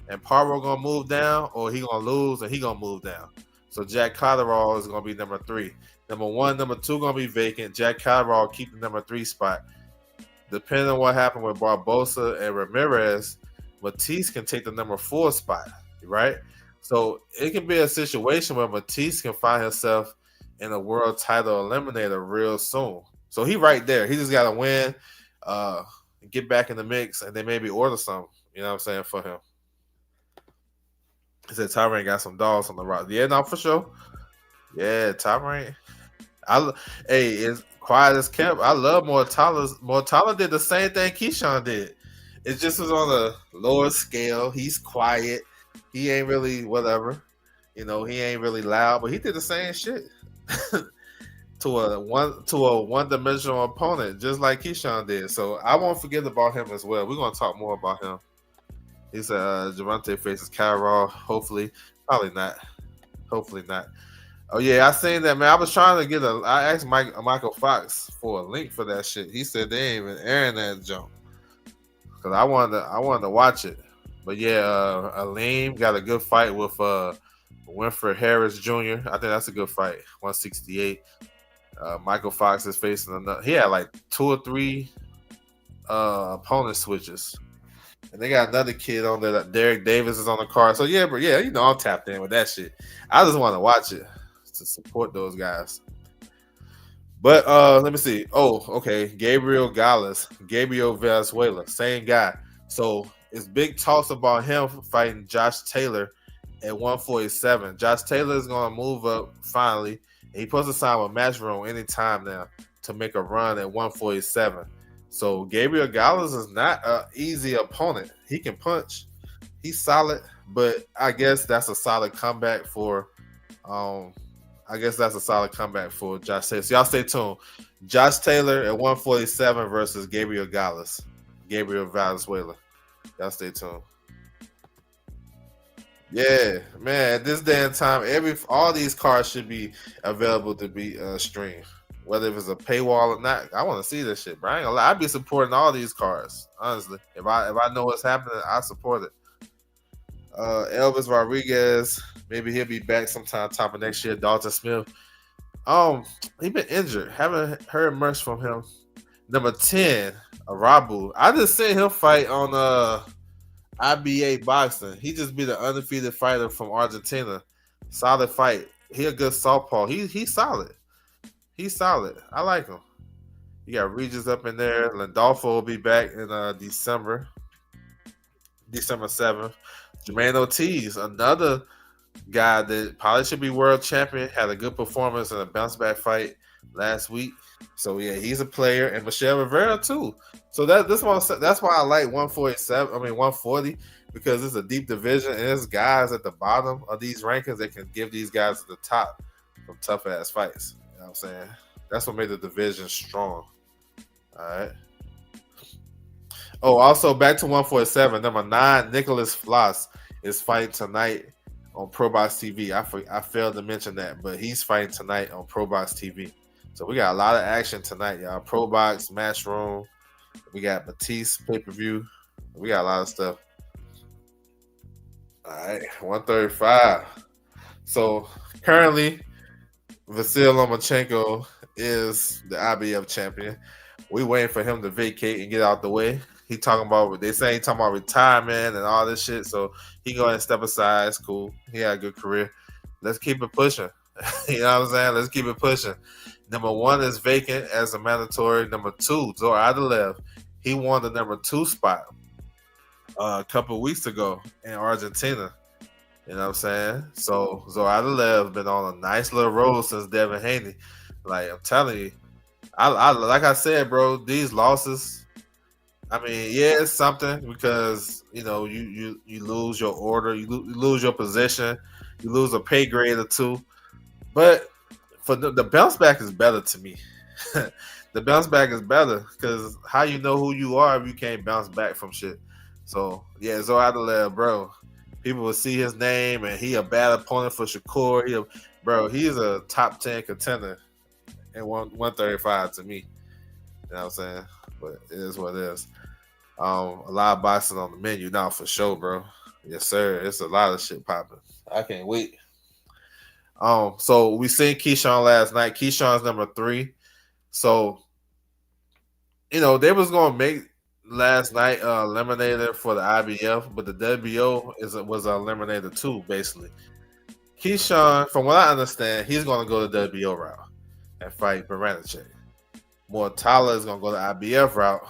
A: and Paro gonna move down, or he gonna lose and he gonna move down. So Jack Catterall is gonna be number 3. Number 1, number 2 gonna be vacant. Jack Catterall keep the number 3 spot. Depending on what happened with Barbosa and Ramirez, Matisse can take the number 4 spot, right? So it can be a situation where Matisse can find himself in a world title eliminator real soon. So he right there. He just got to win, get back in the mix, and then maybe order something. You know what I'm saying, for him. He said Tyrant got some dogs on the rock. Yeah, no, for sure. Yeah, Tyrant. Hey, it's quiet as kept. I love Mortala. Mortala did the same thing Keyshawn did. It just was on a lower scale. He's quiet. He ain't really whatever. You know, he ain't really loud, but he did the same shit to a one-dimensional opponent, just like Keyshawn did. So I won't forget about him as well. We're gonna talk more about him. He said Javante faces Kyrol. Hopefully, probably not. Hopefully not. Oh yeah, I seen that, man. I was trying to get I asked Michael Fox for a link for that shit. He said they ain't even airing that jump. Cause I wanted to watch it. But yeah, Aleem got a good fight with Winfred Harris Jr. I think that's a good fight. 168. Michael Fox is facing another. He had like 2 or 3 opponent switches. And they got another kid on there. Derek Davis is on the card. So yeah, but yeah, you know, I'm tapped in with that shit. I just want to watch it to support those guys. But let me see. Oh, okay. Gabriel Valenzuela, same guy. So it's big talks about him fighting Josh Taylor at 147. Josh Taylor is gonna move up finally. And he supposed to sign with Matchroom anytime now to make a run at 147. So Gabriel Gallus is not an easy opponent. He can punch. He's solid, but I guess that's a solid comeback for Josh Taylor. So y'all stay tuned. Josh Taylor at 147 versus Gabriel Valenzuela. Y'all stay tuned. Yeah, man. At this day and time, all these cards should be available to be streamed. Whether it's a paywall or not, I want to see this shit, bro. I ain't gonna lie. I'd be supporting all these cards, honestly. If I know what's happening, I support it. Elvis Rodriguez, maybe he'll be back sometime top of next year. Dalton Smith, he been injured. Haven't heard much from him. Number 10, Arabu. I just seen him fight on IBA boxing. He just be the undefeated fighter from Argentina. Solid fight. He a good southpaw. He's solid. He's solid. I like him. You got Regis up in there. Landolfo will be back in December 7th. Jermaine Ortiz, another guy that probably should be world champion, had a good performance in a bounce back fight last week. So yeah, he's a player, and Michelle Rivera too. So that's why I like 140, because it's a deep division and there's guys at the bottom of these rankings that can give these guys at the top some tough ass fights. You know what I'm saying? That's what made the division strong. All right. Oh, also back to 147. Number 9, Nicholas Floss is fighting tonight on Pro Box TV. I failed to mention that, but he's fighting tonight on Pro Box TV. So we got a lot of action tonight, y'all. Pro Box, Matchroom. We got Matisse pay-per-view. We got a lot of stuff. All right, 135. So currently, Vasyl Lomachenko is the IBF champion. We waiting for him to vacate and get out the way. He talking about retirement and all this shit. So he go ahead and step aside. It's cool. He had a good career. Let's keep it pushing. You know what I'm saying? Let's keep it pushing. Number 1 is vacant as a mandatory. Number 2, Zor Adelev. He won the number 2 spot a couple of weeks ago in Argentina. You know what I'm saying? So Zor Adelev been on a nice little road since Devin Haney. Like I'm telling you, I like I said, bro, these losses. I mean, yeah, it's something because you know you lose your order, you lose your position, you lose a pay grade or two, but for the bounce back is better to me. The bounce back is better because how you know who you are if you can't bounce back from shit. So yeah, Zor Adelev, bro. People will see his name and he a bad opponent for Shakur. He's a top 10 contender in 135 to me. You know what I'm saying? But it is what it is. A lot of boxing on the menu now for sure, bro. Yes, sir. It's a lot of shit popping. I can't wait. So we seen Keyshawn last night. Keyshawn's number 3. So, you know, they was gonna make last night eliminator for the IBF, but the WBO was an eliminator too, basically. Keyshawn, from what I understand, he's gonna go the WBO route and fight Baranchyk. Mortala is gonna go the IBF route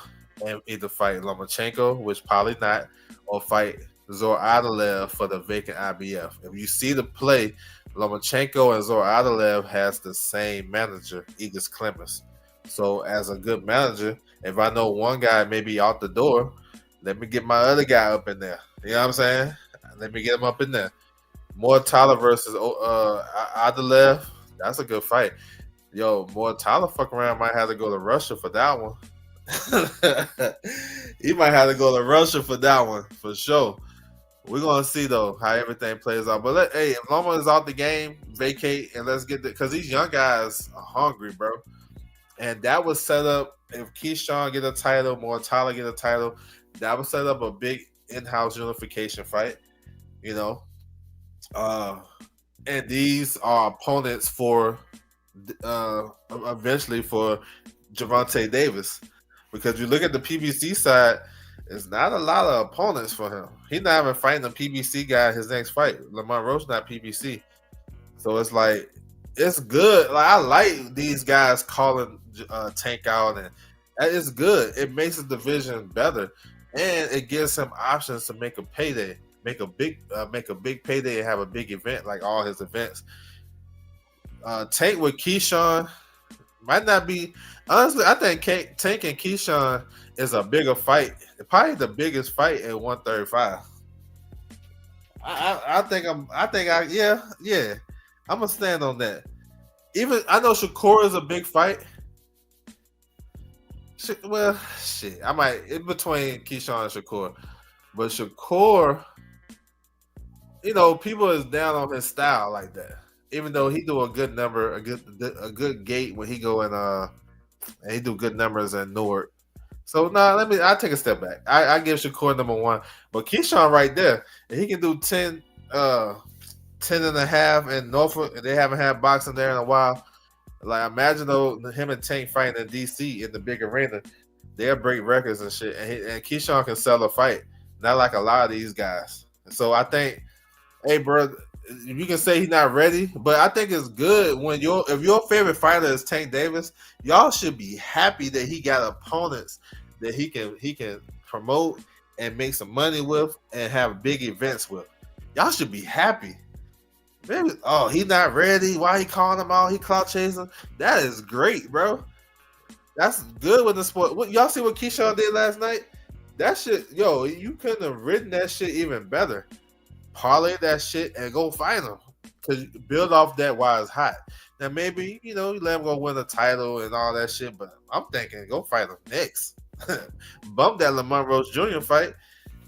A: and either fight Lomachenko, which probably not, or fight Zor Adelev for the vacant IBF. If you see the play, Lomachenko and Zor Adelev has the same manager, Igis Clemens. So as a good manager, if I know one guy may be out the door, let me get my other guy up in there. You know what I'm saying? Let me get him up in there. Mortala versus Adelev, that's a good fight. Yo, Mortala fuck around might have to go to Russia for that one. He might have to go to Russia for that one, for sure. We're gonna see though how everything plays out. But hey, if Loma is out the game, vacate and let's get because these young guys are hungry, bro. And that was set up if Keyshawn get a title, Mortala get a title. That would set up a big in-house unification fight, you know. And these are opponents for eventually for Gervonta Davis, because you look at the PBC side, there's not a lot of opponents for him. He's not even fighting a PBC guy his next fight. Lamont Roach not PBC, so it's like it's good. Like I like these guys calling Tank out, and it's good. It makes the division better, and it gives him options to make a payday, make a big payday, and have a big event like all his events. Tank with Keyshawn might not be. Honestly, I think Tank and Keyshawn is a bigger fight. Probably the biggest fight at 135. Yeah. I'm gonna stand on that. Even I know Shakur is a big fight. I might in between Keyshawn and Shakur, but Shakur, you know, people is down on his style like that. Even though he do a good number, a good gate when he go in and he do good numbers in Newark. So I take a step back. I give Shakur number 1, but Keyshawn right there, and he can do 10 and a half in Norfolk, and they haven't had boxing there in a while. Like imagine though him and Tank fighting in DC in the big arena, they'll break records and shit. And Keyshawn can sell a fight, not like a lot of these guys. So I think, hey, bro, you can say he's not ready, but I think it's good when if your favorite fighter is Tank Davis, y'all should be happy that he got opponents that he can promote and make some money with and have big events with. Y'all should be happy. Maybe, he's not ready. Why he calling him out? He clout chasing. That is great, bro. That's good with the sport. Y'all see what Keyshawn did last night? That shit, you couldn't have written that shit even better. Parlay that shit and go find him. to build off that while it's hot. Now maybe you let him go win a title and all that shit, but I'm thinking go fight him next. Bump that Lamont Rose Jr. fight,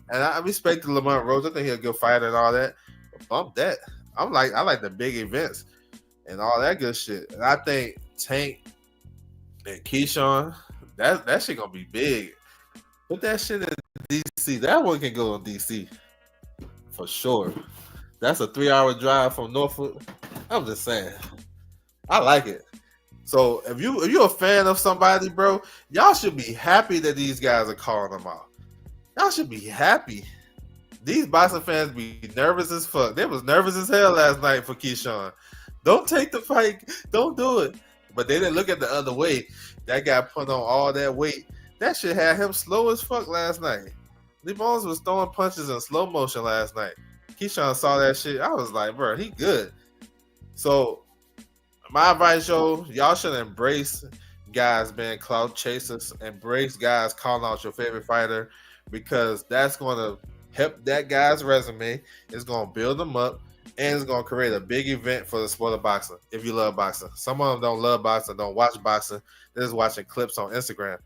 A: and I respect the Lamont Rose. I think he's a good fighter and all that. But bump that. I like the big events and all that good shit. And I think Tank and Keyshawn, that shit gonna be big. Put that shit in DC. That one can go in DC for sure. That's a 3-hour drive from Norfolk. I'm just saying. I like it. So if you're a fan of somebody, bro, y'all should be happy that these guys are calling them out. Y'all should be happy. These boxing fans be nervous as fuck. They was nervous as hell last night for Keyshawn. Don't take the fight. Don't do it. But they didn't look at the other way. That guy put on all that weight. That shit had him slow as fuck last night. Lee Bones was throwing punches in slow motion last night. Keyshawn saw that shit. I was like, bro, he good. So my advice, y'all should embrace guys being clout chasers. Embrace guys calling out your favorite fighter, because that's going to help that guy's resume. It's going to build them up, and it's going to create a big event for the sport of boxing. If you love boxing, some of them don't love boxing, don't watch boxing. They're just watching clips on Instagram.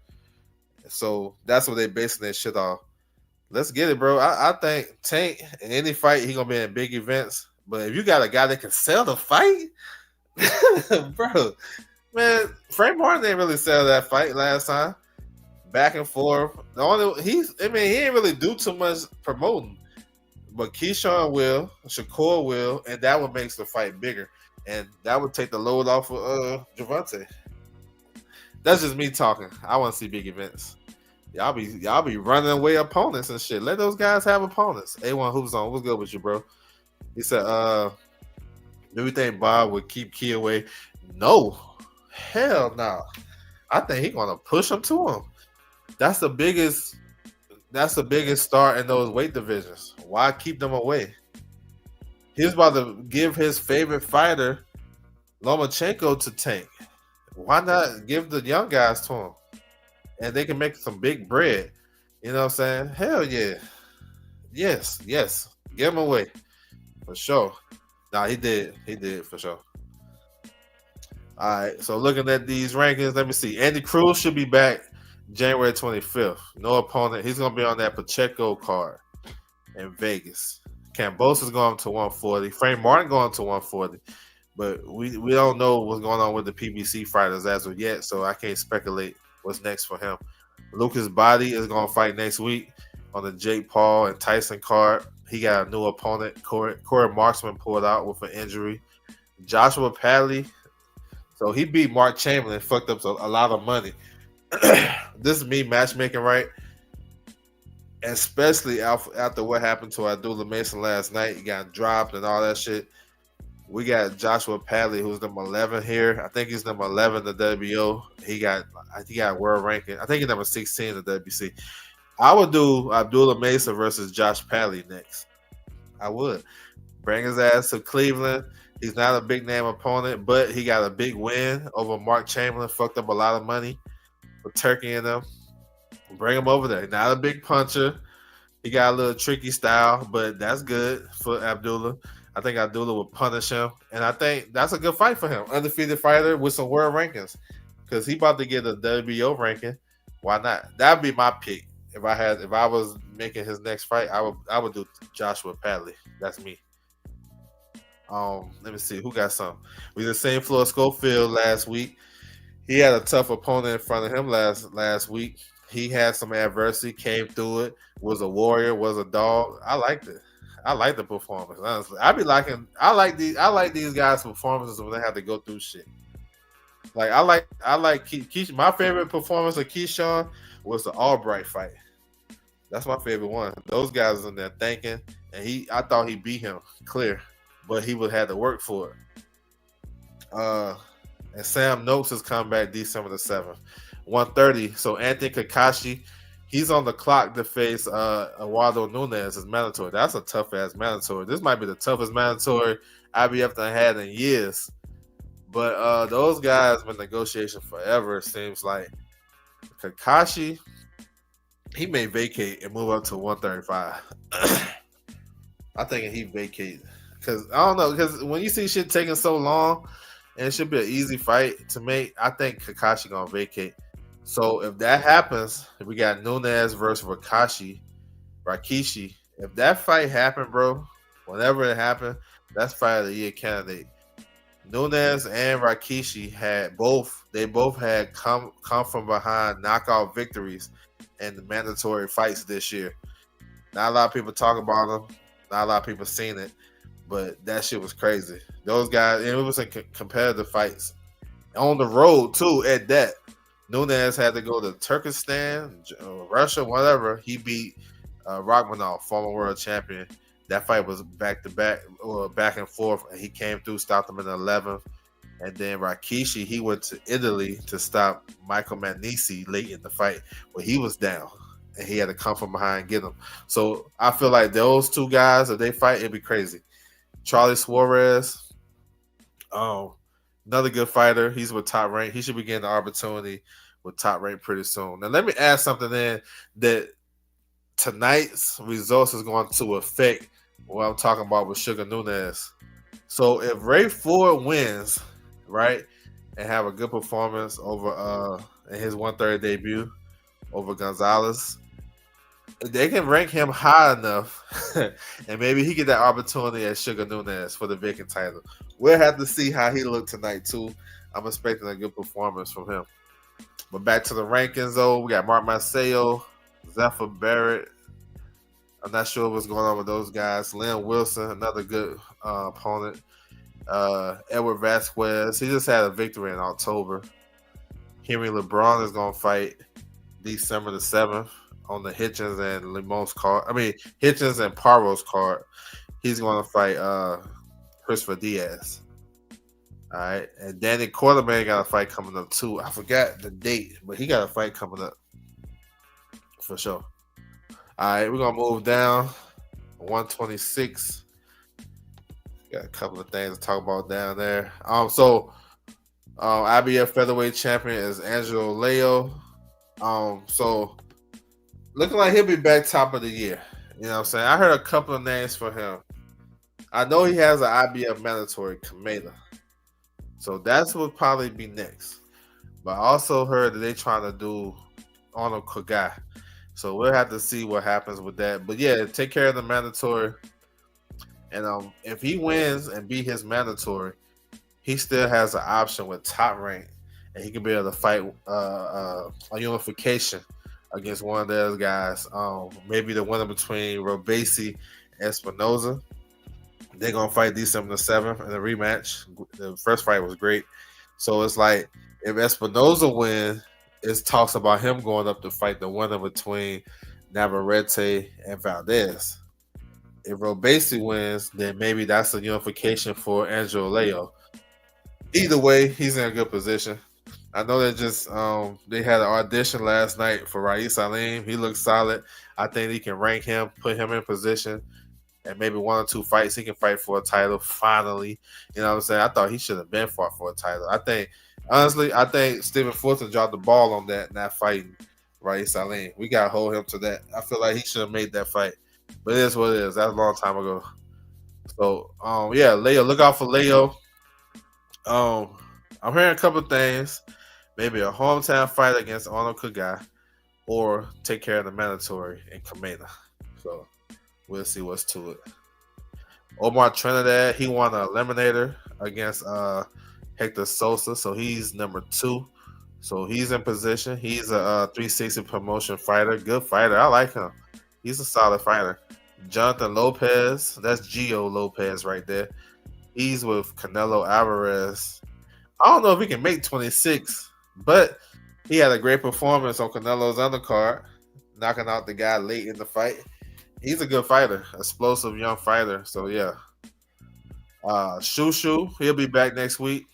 A: So that's what they're basing their shit off. Let's get it, bro. I think Tank in any fight, he gonna be in big events. But if you got a guy that can sell the fight, bro, man, Frank Martin didn't really sell that fight last time. Back and forth. He didn't really do too much promoting. But Keyshawn will, Shakur will, and that would makes the fight bigger. And that would take the load off of Javante. That's just me talking. I want to see big events. Y'all be running away opponents and shit. Let those guys have opponents. A1 Hoops on. What's good with you, bro? He said, do we think Bob would keep Key away? No. Hell no. I think he's gonna push him to him. That's the biggest star in those weight divisions. Why keep them away? He's about to give his favorite fighter, Lomachenko, to Tank. Why not give the young guys to him? And they can make some big bread. You know what I'm saying? Hell yeah. Yes. Give him away. For sure. Nah, he did. He did, for sure. All right. So looking at these rankings, let me see. Andy Cruz should be back January 25th. No opponent. He's going to be on that Pacheco card in Vegas. Cambosa's going to 140. Frank Martin going to 140. But we don't know what's going on with the PBC fighters as of yet, so I can't speculate what's next for him. Lucas Body is going to fight next week on the Jake Paul and Tyson card. He got a new opponent. Corey Marksman pulled out with an injury. Joshua Padley, so he beat Mark Chamberlain, fucked up a lot of money. This is me matchmaking, right? Especially after what happened to Abdullah Mason last night. He got dropped and all that shit. We got Joshua Padley, who's number 11 here. I think he's number 11 in the WBO. He got world ranking. I think he's number 16 in the WBC. I would do Abdullah Mason versus Josh Padley next. I would. Bring his ass to Cleveland. He's not a big name opponent, but he got a big win over Mark Chamberlain. Fucked up a lot of money with Turkey and them. Bring him over there. Not a big puncher. He got a little tricky style, but that's good for Abdullah. I think Abdullah will punish him, and I think that's a good fight for him. Undefeated fighter with some world rankings, because he about to get a WBO ranking. Why not? That'd be my pick. If I was making his next fight, I would do Joshua Padley. That's me. Let me see who got some. We just seen Floyd Schofield last week. He had a tough opponent in front of him last week. He had some adversity, came through it, was a warrior, was a dog. I liked it. I like the performance. Honestly, I like these guys' performances when they have to go through shit. Like I like Keyshawn. My favorite performance of Keyshawn was the Albright fight. That's my favorite one. Those guys was in there thinking, and I thought he beat him clear, but he would have to work for it. And Sam Noakes has come back December the 7th, 130. So Anthony Kakashi, he's on the clock to face Eduardo Nunes as mandatory. That's a tough ass mandatory. This might be the toughest mandatory IBF done had in years. But those guys been negotiation forever. It seems like Kakashi, he may vacate and move up to 135. I think he vacate because I don't know. Because when you see shit taking so long, and it should be an easy fight to make, I think Kakashi gonna vacate. So if that happens, if we got Nunez versus Rikishi. If that fight happened, bro, whenever it happened, that's fight of the year candidate. Nunez and Rikishi had both. They both had come from behind knockout victories in the mandatory fights this year. Not a lot of people talk about them. Not a lot of people seen it, but that shit was crazy. Those guys, and it was a competitive fights on the road too. At that, Nunez had to go to Turkestan, Russia, whatever. He beat Rachmanov, former world champion. That fight was back to back or back and forth, and he came through, stopped him in the 11th. And then Rikishi, he went to Italy to stop Michael Manisi late in the fight, where he was down and he had to come from behind and get him. So I feel like those two guys, if they fight, it'd be crazy. Charlie Suarez, another good fighter. He's with Top Rank. He should be getting the opportunity with Top Rank pretty soon. Now let me add something in that tonight's results is going to affect what I'm talking about with Sugar Nunez. So if Ray Ford wins, right, and have a good performance over in his 130 debut over Gonzalez, they can rank him high enough and maybe he get that opportunity at Sugar Nunez for the vacant title. We'll have to see how he looked tonight too. I'm expecting a good performance from him. But back to the rankings though, we got Mark Marcelo, Zephyr Barrett. I'm not sure what's going on with those guys. Liam Wilson, another good opponent. Edward Vasquez, he just had a victory in October. Henry LeBron is going to fight December the 7th on the Hitchens and Limon's card. I mean, Hitchens and Parro's card. He's going to fight Christopher Diaz. All right. And Danny Quarterman got a fight coming up too. I forgot the date, but he got a fight coming up for sure. All right, we're going to move down. 126. Got a couple of things to talk about down there. IBF featherweight champion is Angelo Leo. So looking like he'll be back top of the year. You know what I'm saying? I heard a couple of names for him. I know he has an IBF mandatory, Kameda. So that's what probably be next. But I also heard that they're trying to do Arnold Kogai. So we'll have to see what happens with that. But yeah, take care of the mandatory. And if he wins and beat his mandatory, he still has an option with Top Rank, and he can be able to fight a unification against one of those guys. Maybe the winner between Robesi and Espinoza. They're gonna fight December the 7th in a rematch. The first fight was great. So it's like if Espinoza wins, it talks about him going up to fight the winner between Navarrete and Valdez. If Robesi wins, then maybe that's a unification for Angelo Leo. Either way, he's in a good position. I know that just they had an audition last night for Rais Salim. He looks solid. I think he can rank him, put him in position, and maybe one or two fights he can fight for a title finally. You know what I'm saying? I thought he should have been fought for a title. Honestly, I think Stephen Fulton dropped the ball on that, not fighting Rais Salim. We got to hold him to that. I feel like he should have made that fight. But it is what it is. That's a long time ago. So, Leo, look out for Leo. I'm hearing a couple of things. Maybe a hometown fight against Arnold Kogai or take care of the mandatory in Kamena. So, we'll see what's to it. Omar Trinidad, he won an eliminator against Hector Sosa, so he's number 2. So he's in position. He's a 360 promotion fighter. Good fighter. I like him. He's a solid fighter. Jonathan Lopez, that's Gio Lopez right there. He's with Canelo Alvarez. I don't know if he can make 26, but he had a great performance on Canelo's undercard, knocking out the guy late in the fight. He's a good fighter, explosive young fighter. So yeah. Shushu, he'll be back next week.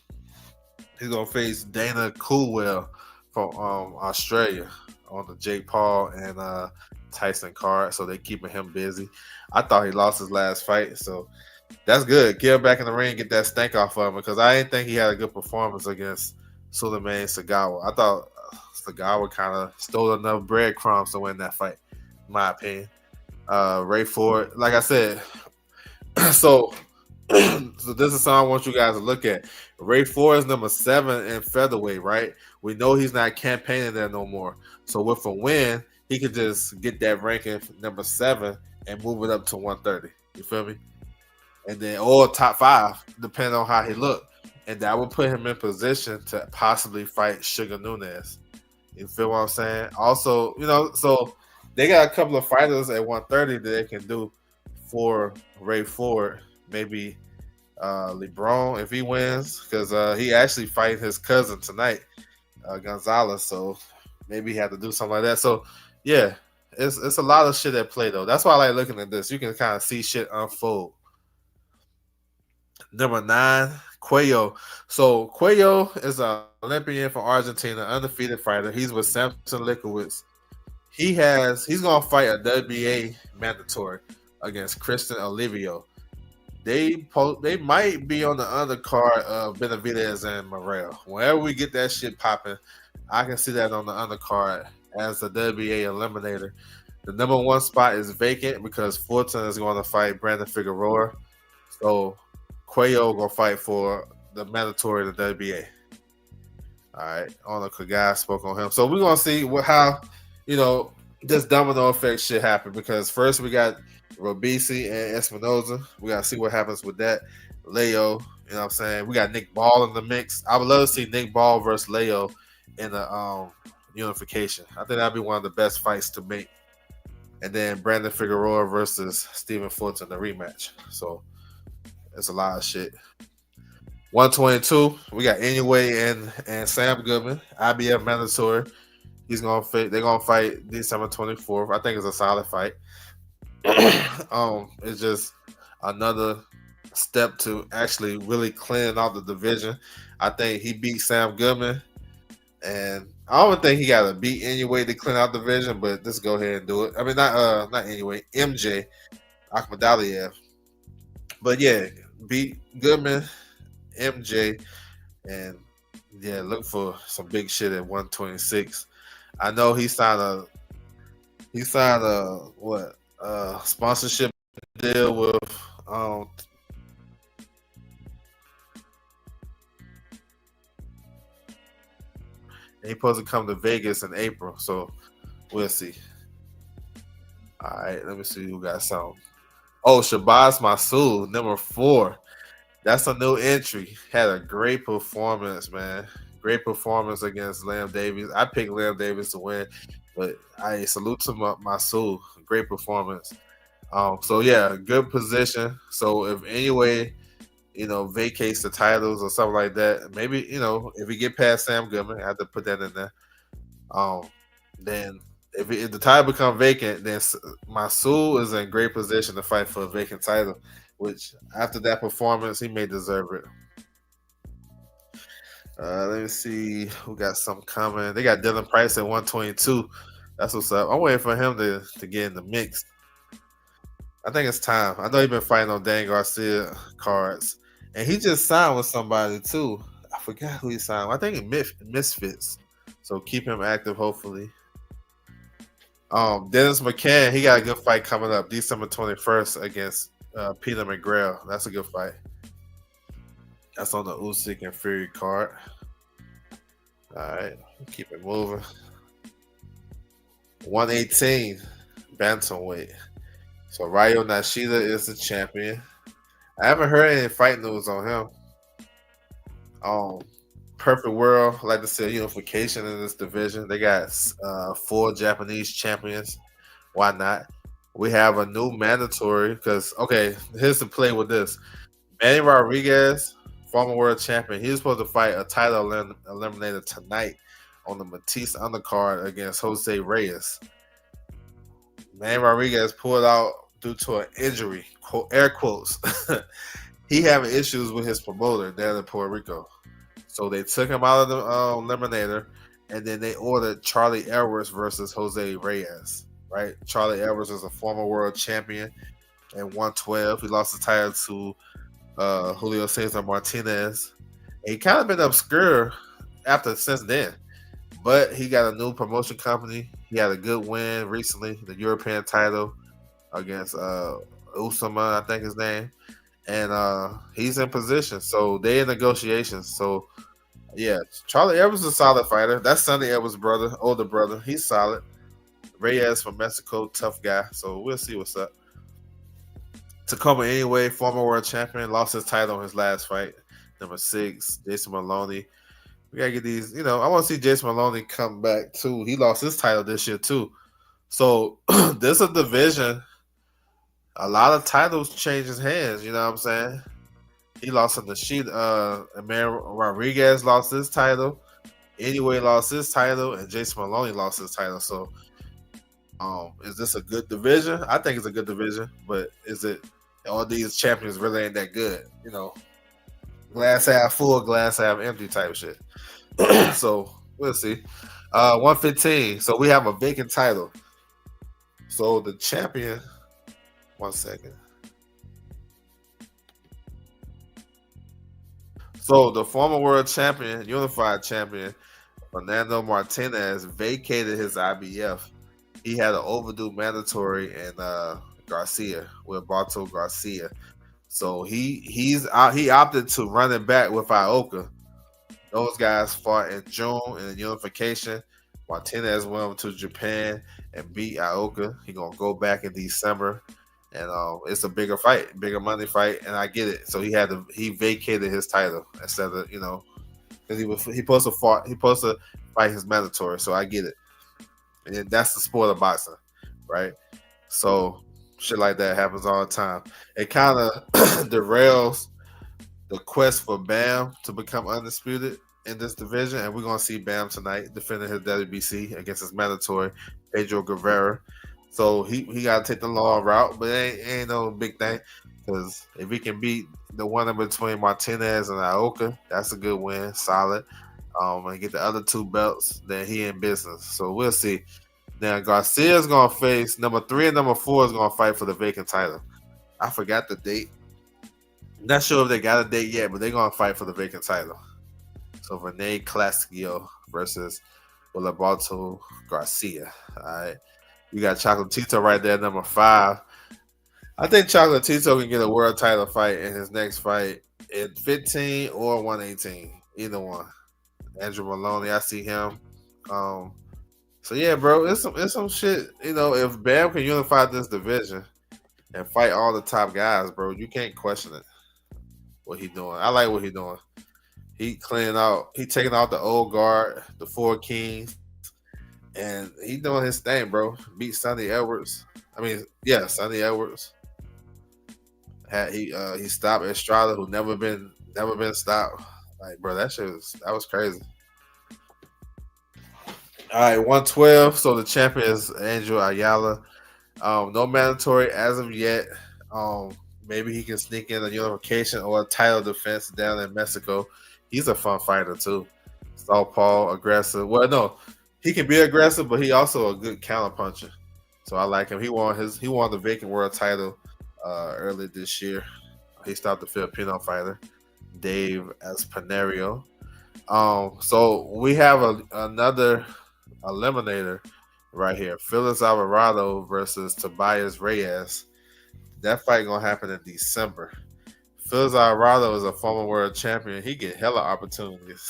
A: He's gonna face Dana Coolwell from Australia on the Jake Paul and Tyson card. So they're keeping him busy. I thought he lost his last fight, so that's good. Get him back in the ring, get that stank off of him, because I didn't think he had a good performance against Suleiman Sagawa. I thought Sagawa kind of stole enough breadcrumbs to win that fight, in my opinion. Ray Ford, like I said, so So this is something I want you guys to look at. Ray Four is number 7 in featherweight, right? We know he's not campaigning there no more. So with a win, he could just get that ranking number 7 and move it up to 130. You feel me? And then or top 5, depending on how he looked. And that would put him in position to possibly fight Sugar Nunez. You feel what I'm saying? Also, so they got a couple of fighters at 130 that they can do for Ray Ford. Maybe LeBron if he wins, because he actually fighting his cousin tonight, Gonzalez. So maybe he had to do something like that. So yeah, it's a lot of shit at play though. That's why I like looking at this. You can kind of see shit unfold. Number 9, Cuello. So Cuello is an Olympian from Argentina, undefeated fighter. He's with Samson Likowitz. He's gonna fight a WBA mandatory against Christian Olivio. They might be on the undercard of Benavidez and Morel. Whenever we get that shit popping, I can see that on the undercard as the WBA eliminator. The number 1 spot is vacant because Fulton is going to fight Brandon Figueroa. So Cuello gonna fight for the mandatory of the WBA. All right, on the Kagai spoke on him. So we're gonna see how this domino effect shit happen, because first we got Robisi and Espinoza. We gotta see what happens with that. Leo, you know what I'm saying? We got Nick Ball in the mix. I would love to see Nick Ball versus Leo in the unification. I think that'd be one of the best fights to make. And then Brandon Figueroa versus Stephen Fulton, the rematch. So it's a lot of shit. 122, we got Inoue and Sam Goodman, IBF mandatory. They're gonna fight December 24th. I think it's a solid fight. It's just another step to actually really clean out the division. I think he beat Sam Goodman, and I don't think he got to beat Inoue to clean out the division, but just go ahead and do it. I mean, not Inoue, MJ Akhmadaliev. But yeah, beat Goodman, MJ, and yeah, look for some big shit at 126. I know he signed a sponsorship deal with he's supposed to come to Vegas in April, so we'll see. All right, let me see who got some. Oh, Shabazz Masood, number 4. That's a new entry. Had a great performance, man. Great performance against Lamb Davies. I picked Lamb Davies to win, but I salute to Masood. Great performance. So yeah, good position. So if anyway, vacates the titles or something like that, maybe if we get past Sam Goodman, I have to put that in there. Then if the title become vacant, then Masood is in great position to fight for a vacant title, which after that performance, he may deserve it. Let me see who got something coming. They got Dylan Price at 122. That's what's up. I'm waiting for him to get in the mix. I think it's time. I know he's been fighting on Dan Garcia cards, and he just signed with somebody too. I forgot who he signed with. I think he Misfits. So keep him active, hopefully. Dennis McCann, he got a good fight coming up December 21st against Peter McGrail. That's a good fight. That's on the Usyk and Fury card. All right, keep it moving. 118 bantamweight. So Ryo Nashida is the champion. I haven't heard any fight news on him. Perfect world. I like to see unification in this division. They got 4 Japanese champions. Why not? We have a new mandatory because here's the play with this. Manny Rodriguez, former world champion, he's supposed to fight a title eliminator tonight on the Matisse undercard against Jose Reyes. Manny Rodriguez pulled out due to an injury, air quotes. He having issues with his promoter down in Puerto Rico. So they took him out of the eliminator, and then they ordered Charlie Edwards versus Jose Reyes. Right? Charlie Edwards is a former world champion at 112. He lost the title to Julio Cesar Martinez. And he kind of been obscure since then. But he got a new promotion company. He had a good win recently, the European title against Usama, I think his name. and he's in position. So they in negotiations. So yeah, Charlie Edwards is a solid fighter. That's Sonny Edwards' brother, older brother. He's solid. Reyes from Mexico, tough guy. So we'll see what's up. Tacoma anyway, former world champion, lost his title in his last fight. Number 6, Jason Maloney. We gotta get these. I want to see Jason Maloney come back too. He lost his title this year too. So this is a division. A lot of titles changes hands. You know what I'm saying? He lost in the sheet. Amir Rodriguez lost his title. Anyway lost his title, and Jason Maloney lost his title. So, is this a good division? I think it's a good division, but is it? All these champions really ain't that good. Glass half full, glass half empty type shit. So we'll see. 115. So we have a vacant title. So the champion. One second. So the former world champion, unified champion, Fernando Martinez vacated his IBF. He had an overdue mandatory in Garcia with Barto Garcia. So he opted to run it back with Ioka. Those guys fought in June in the unification. Martinez went to Japan and beat Ioka. He gonna go back in December, and it's a bigger fight, bigger money fight, and I get it. So he vacated his title instead of because he supposed to fight his mandatory. So I get it, and that's the sport of boxing, right? So shit like that happens all the time. It kind of derails the quest for Bam to become undisputed in this division, and we're gonna see Bam tonight defending his WBC against his mandatory Pedro Guevara. So he got to take the long route, but it ain't no big thing because if he can beat the one in between Martinez and Ioka, that's a good win, solid. And get the other 2 belts, then he in business. So we'll see. Now Garcia's gonna face number 3 and number 4 is gonna fight for the vacant title. I forgot the date. Not sure if they got a date yet, but they're gonna fight for the vacant title. So Rene Clasquillo versus Wilberto Garcia. All right. You got Chocolatito right there, number 5. I think Chocolatito can get a world title fight in his next fight at 15 or 118. Either one. Andrew Maloney, I see him. So yeah, bro, it's some shit. If Bam can unify this division and fight all the top guys, bro, you can't question it. What he doing? I like what he doing. He cleaning out. He taking out the old guard, the 4 kings, and he doing his thing, bro. Beat Sonny Edwards. Sonny Edwards. He stopped Estrada, who never been stopped. Like, bro, that was crazy. All right, 112. So the champion is Angel Ayala. No mandatory as of yet. Maybe he can sneak in a unification or a title defense down in Mexico. He's a fun fighter too. Southpaw, aggressive. Well, no, he can be aggressive, but he also a good counter puncher. So I like him. He won the vacant world title early this year. He stopped the Filipino fighter, Dave Espinario. So we have another eliminator right here. Phyllis Alvarado versus Tobias Reyes. That fight gonna happen in December. Phyllis Alvarado is a former world champion. He get hella opportunities.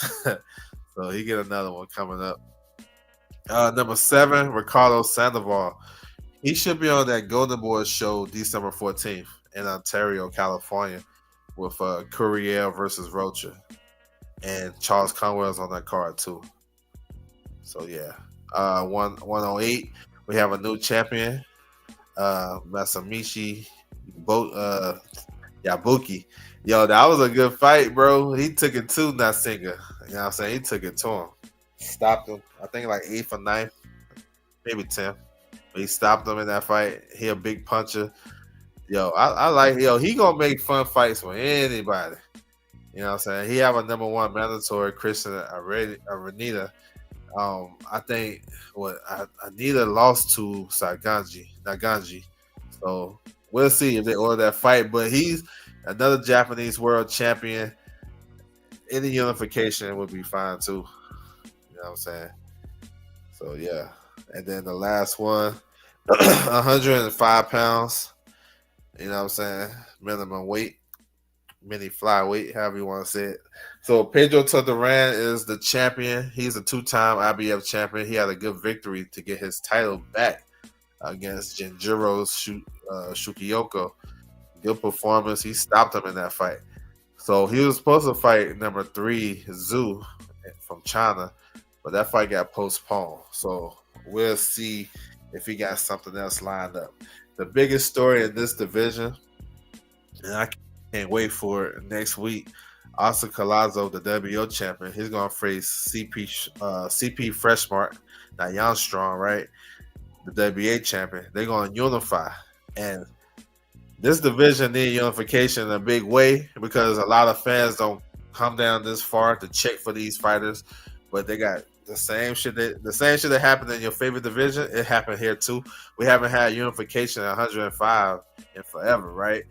A: So he get another one coming up. Number 7, Ricardo Sandoval. He should be on that Golden Boy show December 14th in Ontario, California, with Courier versus Rocha. And Charles Conwell's on that card too. So yeah. 108. We have a new champion. Masamichi Yabuki. Yo, that was a good fight, bro. He took it to Nasinga. You know what I'm saying? He took it to him. Stopped him. I think like 8th or 9th, maybe 10th. But he stopped him in that fight. He a big puncher. Yo, I like he gonna make fun fights for anybody. You know what I'm saying? He have a number 1 mandatory, Christian Arenita. I think Anita lost to Naganji. So we'll see if they order that fight. But he's another Japanese world champion. Any unification would be fine too. You know what I'm saying? So yeah. And then the last one, 105 pounds. You know what I'm saying? Minimum weight. mini flyweight, however you want to say it. So Pedro Tordoran is the champion. He's a two-time IBF champion. He had a good victory to get his title back against Genjiro Shukiyoko. Good performance. He stopped him in that fight. So he was supposed to fight number 3, Zhu from China, but that fight got postponed. So we'll see if he got something else lined up. The biggest story in this division, and I can't wait for it next week. Oscar Collazo, the WO champion, he's gonna face CP Freshmart, not Young Strong, right? The WA champion. They're gonna unify, and this division need unification in a big way because a lot of fans don't come down this far to check for these fighters, but they got the same shit that happened in your favorite division. It happened here too. We haven't had unification at 105 in forever, right?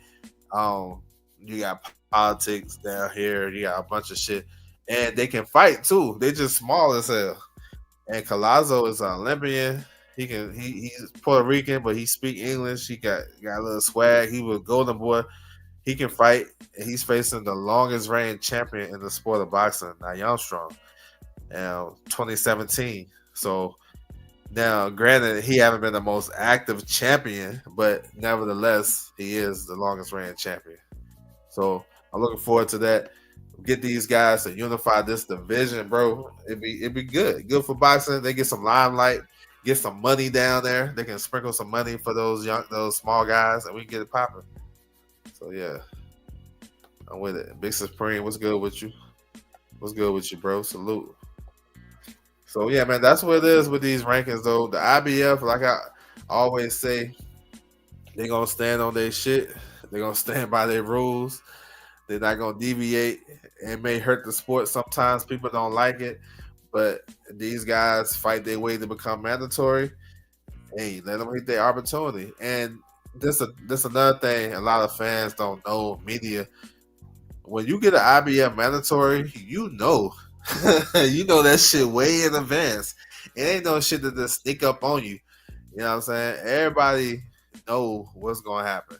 A: You got politics down here. You got a bunch of shit, and they can fight too. They just small as hell. And Collazo is an Olympian. He's Puerto Rican, but he speak English. He got a little swag. He was Golden Boy. He can fight, and he's facing the longest reigning champion in the sport of boxing, Nye Armstrong, 2017. So now, granted, he haven't been the most active champion, but nevertheless, he is the longest reigning champion. So I'm looking forward to that. Get these guys to unify this division, bro. It'd be good for boxing. They get some limelight, get some money down there. They can sprinkle some money for those small guys, and we can get it popping. So yeah, I'm with it. Big Supreme, what's good with you? What's good with you, bro? Salute. So yeah, man, that's what it is with these rankings, though. The IBF, like I always say, they're gonna stand on their shit. They're gonna stand by their rules. They're not gonna deviate. It may hurt the sport sometimes. People don't like it, but these guys fight their way to become mandatory. Hey, let them hit their opportunity. And this another thing a lot of fans don't know. Media, when you get an IBF mandatory, you know that shit way in advance. It ain't no shit that just sneak up on you. You know what I'm saying? Everybody know what's gonna happen.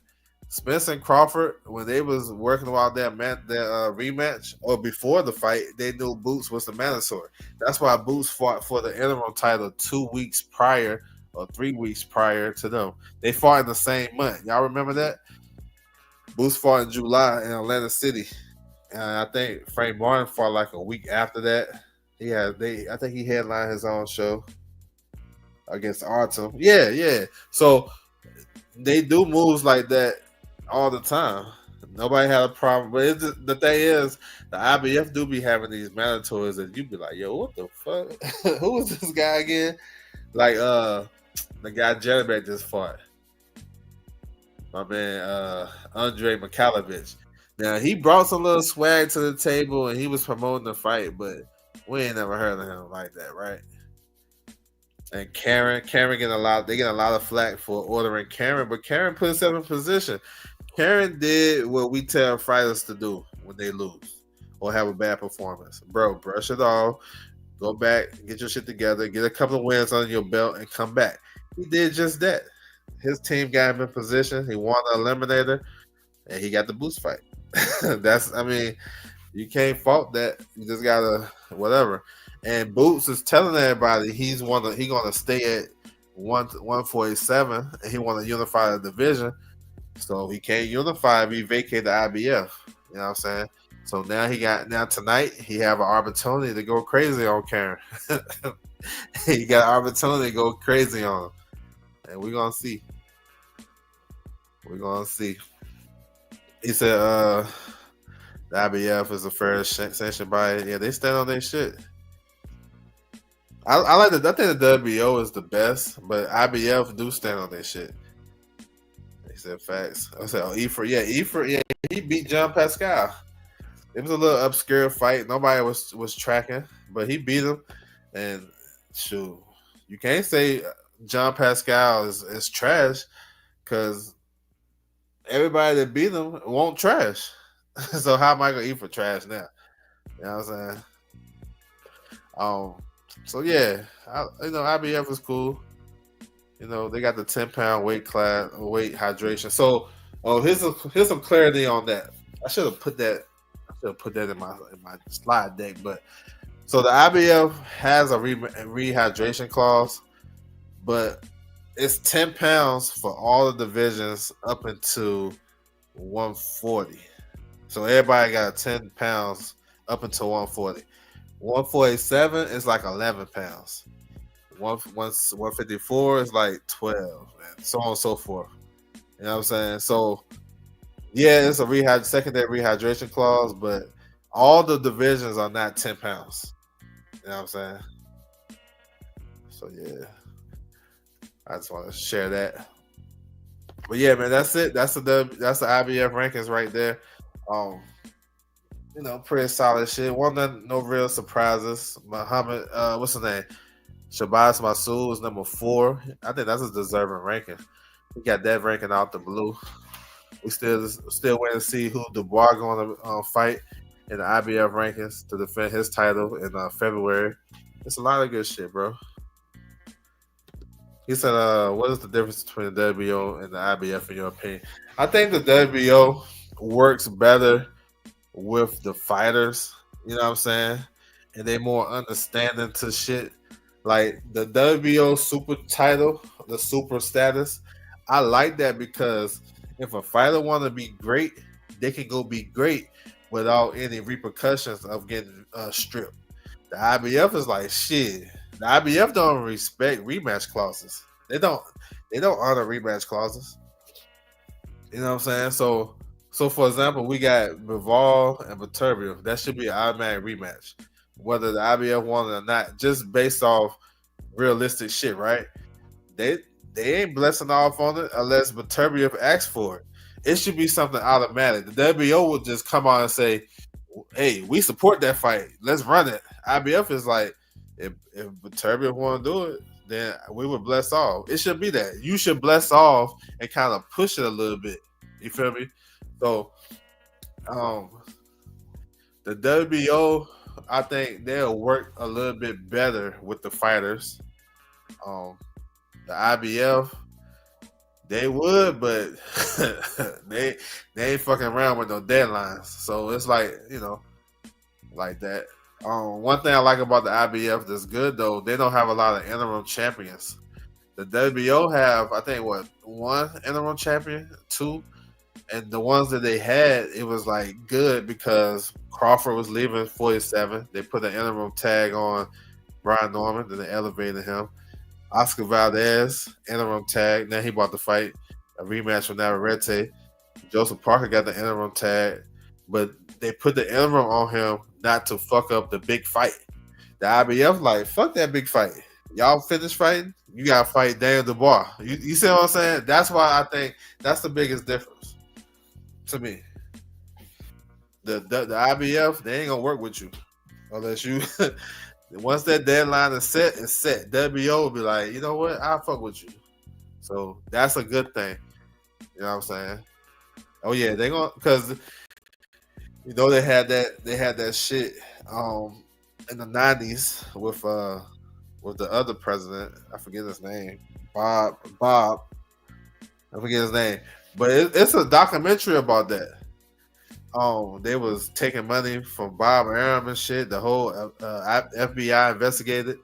A: Spence and Crawford, when they was working about their rematch or before the fight, they knew Boots was the mandatory. That's why Boots fought for the interim title 2 weeks prior or 3 weeks prior to them. They fought in the same month. Y'all remember that? Boots fought in July in Atlantic City. And I think Frank Martin fought like a week after that. I think he headlined his own show against Artem. Yeah. So they do moves like that all the time. Nobody had a problem. But the thing is, the IBF do be having these mandatories that you be like, yo, what the fuck? Who is this guy again? Like the guy Janabek just fought. My man Andre Mikhailovich. Now he brought some little swag to the table and he was promoting the fight, but we ain't never heard of him like that, right? And Karen getting they get a lot of flack for ordering Karen, but Karen put herself in position. Karen did what we tell fighters to do when they lose or have a bad performance. Bro, brush it off, go back, get your shit together, get a couple of wins under your belt, and come back. He did just that. His team got him in position. He won the eliminator, and he got the Boots fight. You can't fault that. You just gotta whatever. And Boots is telling everybody he gonna stay at 147, and he want to unify the division. So he can't unify if he vacate the IBF. You know what I'm saying? So now tonight he have an opportunity to go crazy on Karen. He got an opportunity to go crazy on him. And we're gonna see. He said the IBF is the first sanctioned by it. Yeah, they stand on their shit. I think the WBO is the best, but IBF do stand on their shit. They said facts. I said, Efer, he beat John Pascal. It was a little obscure fight. Nobody was tracking, but he beat him. And shoot, you can't say John Pascal is trash because everybody that beat him won't trash. So how am I gonna eat for trash now? You know what I'm saying? So yeah, IBF is cool. You know, they got the 10-pound weight hydration. So here's some clarity on that. I should have put that. I should have put that in my slide deck. But so the IBF has a rehydration clause, but it's 10 pounds for all the divisions up into 140. So everybody got 10 pounds up until 140. 147 is like 11 pounds. 154 is like 12, and so on and so forth. You know what I'm saying? So yeah, it's a secondary rehydration clause, but all the divisions are not 10 pounds. You know what I'm saying? So yeah, I just want to share that. But yeah, man, that's it. That's the IBF rankings right there. Um, pretty solid shit. No real surprises. Muhammad, what's his name? Shabazz Masood is number 4. I think that's a deserving ranking. He got that ranking out the blue. We still waiting to see who Dubois going to fight in the IBF rankings to defend his title in February. It's a lot of good shit, bro. He said, "What is the difference between the WBO and the IBF in your opinion?" I think the WBO works better with the fighters. You know what I'm saying? And they more understanding to shit. Like the WBO super title, the super status. I like that because if a fighter want to be great, they can go be great without any repercussions of getting stripped. The IBF is like shit. The IBF don't respect rematch clauses. They don't. They don't honor rematch clauses. You know what I'm saying? So for example, we got Bivol and Viterbo. That should be an automatic rematch, whether the IBF want it or not, just based off realistic shit, right? They they ain't blessing off on it unless Viterbo asks for it. It should be something automatic. The WBO will just come out and say, "Hey, we support that fight. Let's run it." IBF is like, if Viterbo want to do it, then we would bless off. It should be that you should bless off and kind of push it a little bit. You feel me? So, um, the WBO, I think they'll work a little bit better with the fighters. Um, the IBF, they would, but they ain't fucking around with no deadlines. So it's like like that. One thing I like about the IBF that's good though, they don't have a lot of interim champions. The WBO have, I think, what, one interim champion, two, and the ones that they had, it was like good because Crawford was leaving 47. They put an interim tag on Brian Norman, then they elevated him. Oscar Valdez, interim tag. Now he about to fight a rematch with Navarrete. Joseph Parker got the interim tag, but they put the interim on him not to fuck up the big fight. The IBF like, fuck that big fight. Y'all finish fighting, you gotta fight Daniel Dubois. You see what I'm saying? That's why I think that's the biggest difference to me. The IBF, they ain't gonna work with you unless you once that deadline is set, it's set. WBO will be like, you know what, I'll fuck with you. So that's a good thing. You know what I'm saying? Oh yeah, they gonna, because they had that shit in the 90s with the other president. I forget his name. Bob. I forget his name. But it's a documentary about that. They was taking money from Bob Arum and shit. The whole FBI investigated.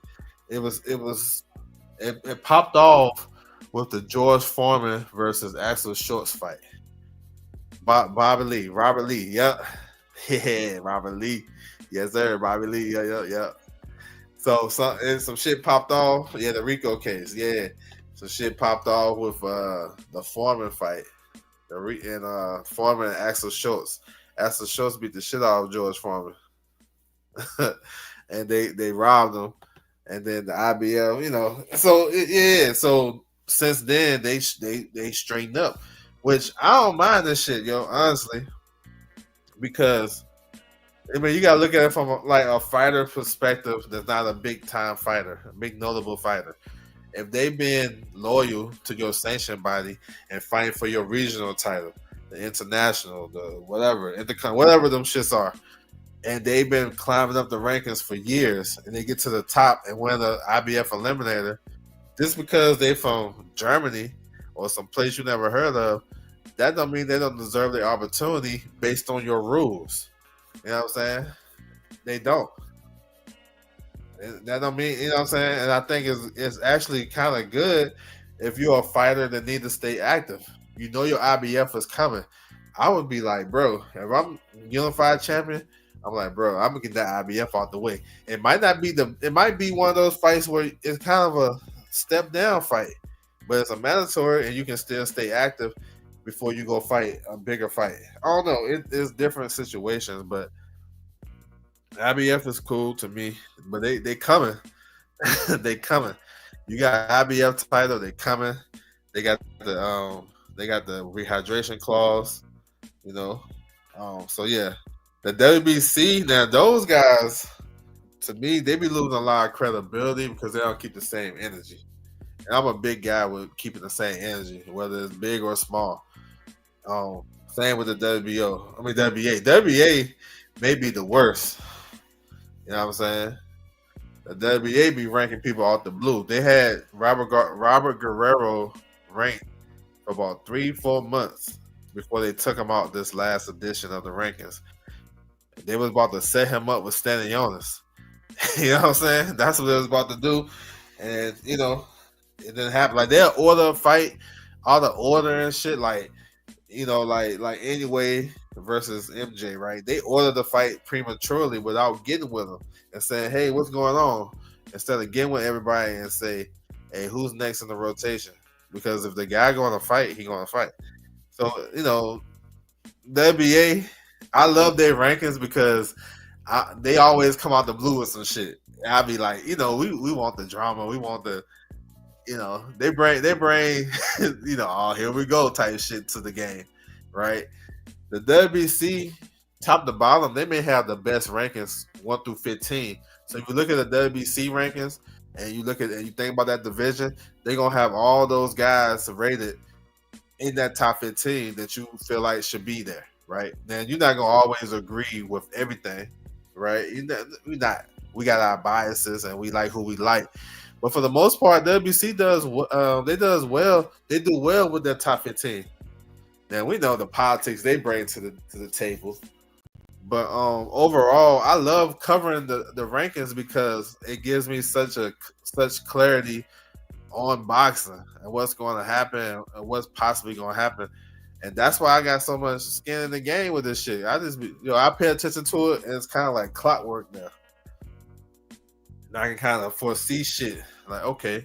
A: It popped off with the George Foreman versus Axel Schultz fight. Robert Lee, yep. Yeah, Robert Lee. Yes, sir, Robert Lee, yeah. So some shit popped off. Yeah, the Rico case. Yeah, some shit popped off with the Foreman fight. Foreman and Axel Schultz. Axel Schultz beat the shit out of George Foreman, and they robbed him. And then the IBF, So since then they straightened up, which I don't mind this shit, honestly, because you gotta look at it from a fighter perspective. That's not a big time fighter, a big notable fighter. If they've been loyal to your sanction body and fighting for your regional title, the international, the whatever, whatever them shits are, and they've been climbing up the rankings for years, and they get to the top and win the IBF eliminator, just because they from Germany or some place you never heard of, that don't mean they don't deserve the opportunity based on your rules. You know what I'm saying? They don't. That don't mean, you know what I'm saying? And I think it's actually kind of good if you're a fighter that need to stay active. You know your IBF is coming. I would be like, bro, if I'm unified champion, I'm like, bro, I'm gonna get that IBF out the way. It might be one of those fights where it's kind of a step down fight, but it's a mandatory and you can still stay active before you go fight a bigger fight. I don't know. It's different situations, but IBF is cool to me. But they coming. They coming. You got IBF title. They coming. They got the rehydration clause. You know. So yeah, the WBC now those guys to me they be losing a lot of credibility because they don't keep the same energy. And I'm a big guy with keeping the same energy, whether it's big or small. Same with the WBO. I mean WBA. WBA may be the worst. You know what I'm saying? The WBA be ranking people off the blue. They had Robert Guerrero ranked for about 3-4 months before they took him out this last edition of the rankings. They was about to set him up with Stanionis. You know what I'm saying? That's what they was about to do. And it didn't happen. Like they'll order a fight, all the order and shit, like anyway versus MJ, right? They ordered the fight prematurely without getting with him and saying, "Hey, what's going on?" Instead of getting with everybody and say, "Hey, who's next in the rotation?" Because if the guy going to fight, he going to fight. So the NBA, I love their rankings because they always come out the blue with some shit. I'll be like, we want the drama, we want the, they bring, oh, here we go type shit to the game, right? The WBC, top to bottom, they may have the best rankings 1 through 15. So if you look at the WBC rankings and you think about that division, they're gonna have all those guys rated in that top 15 that you feel like should be there, right? Now you're not gonna always agree with everything, right? We got our biases and we like who we like. But for the most part, WBC they do well with their top 15. Now we know the politics they bring to the table. But overall, I love covering the rankings because it gives me such clarity on boxing and what's going to happen and what's possibly going to happen. And that's why I got so much skin in the game with this shit. I pay attention to it and it's kind of like clockwork now. And I can kind of foresee shit. Like, okay,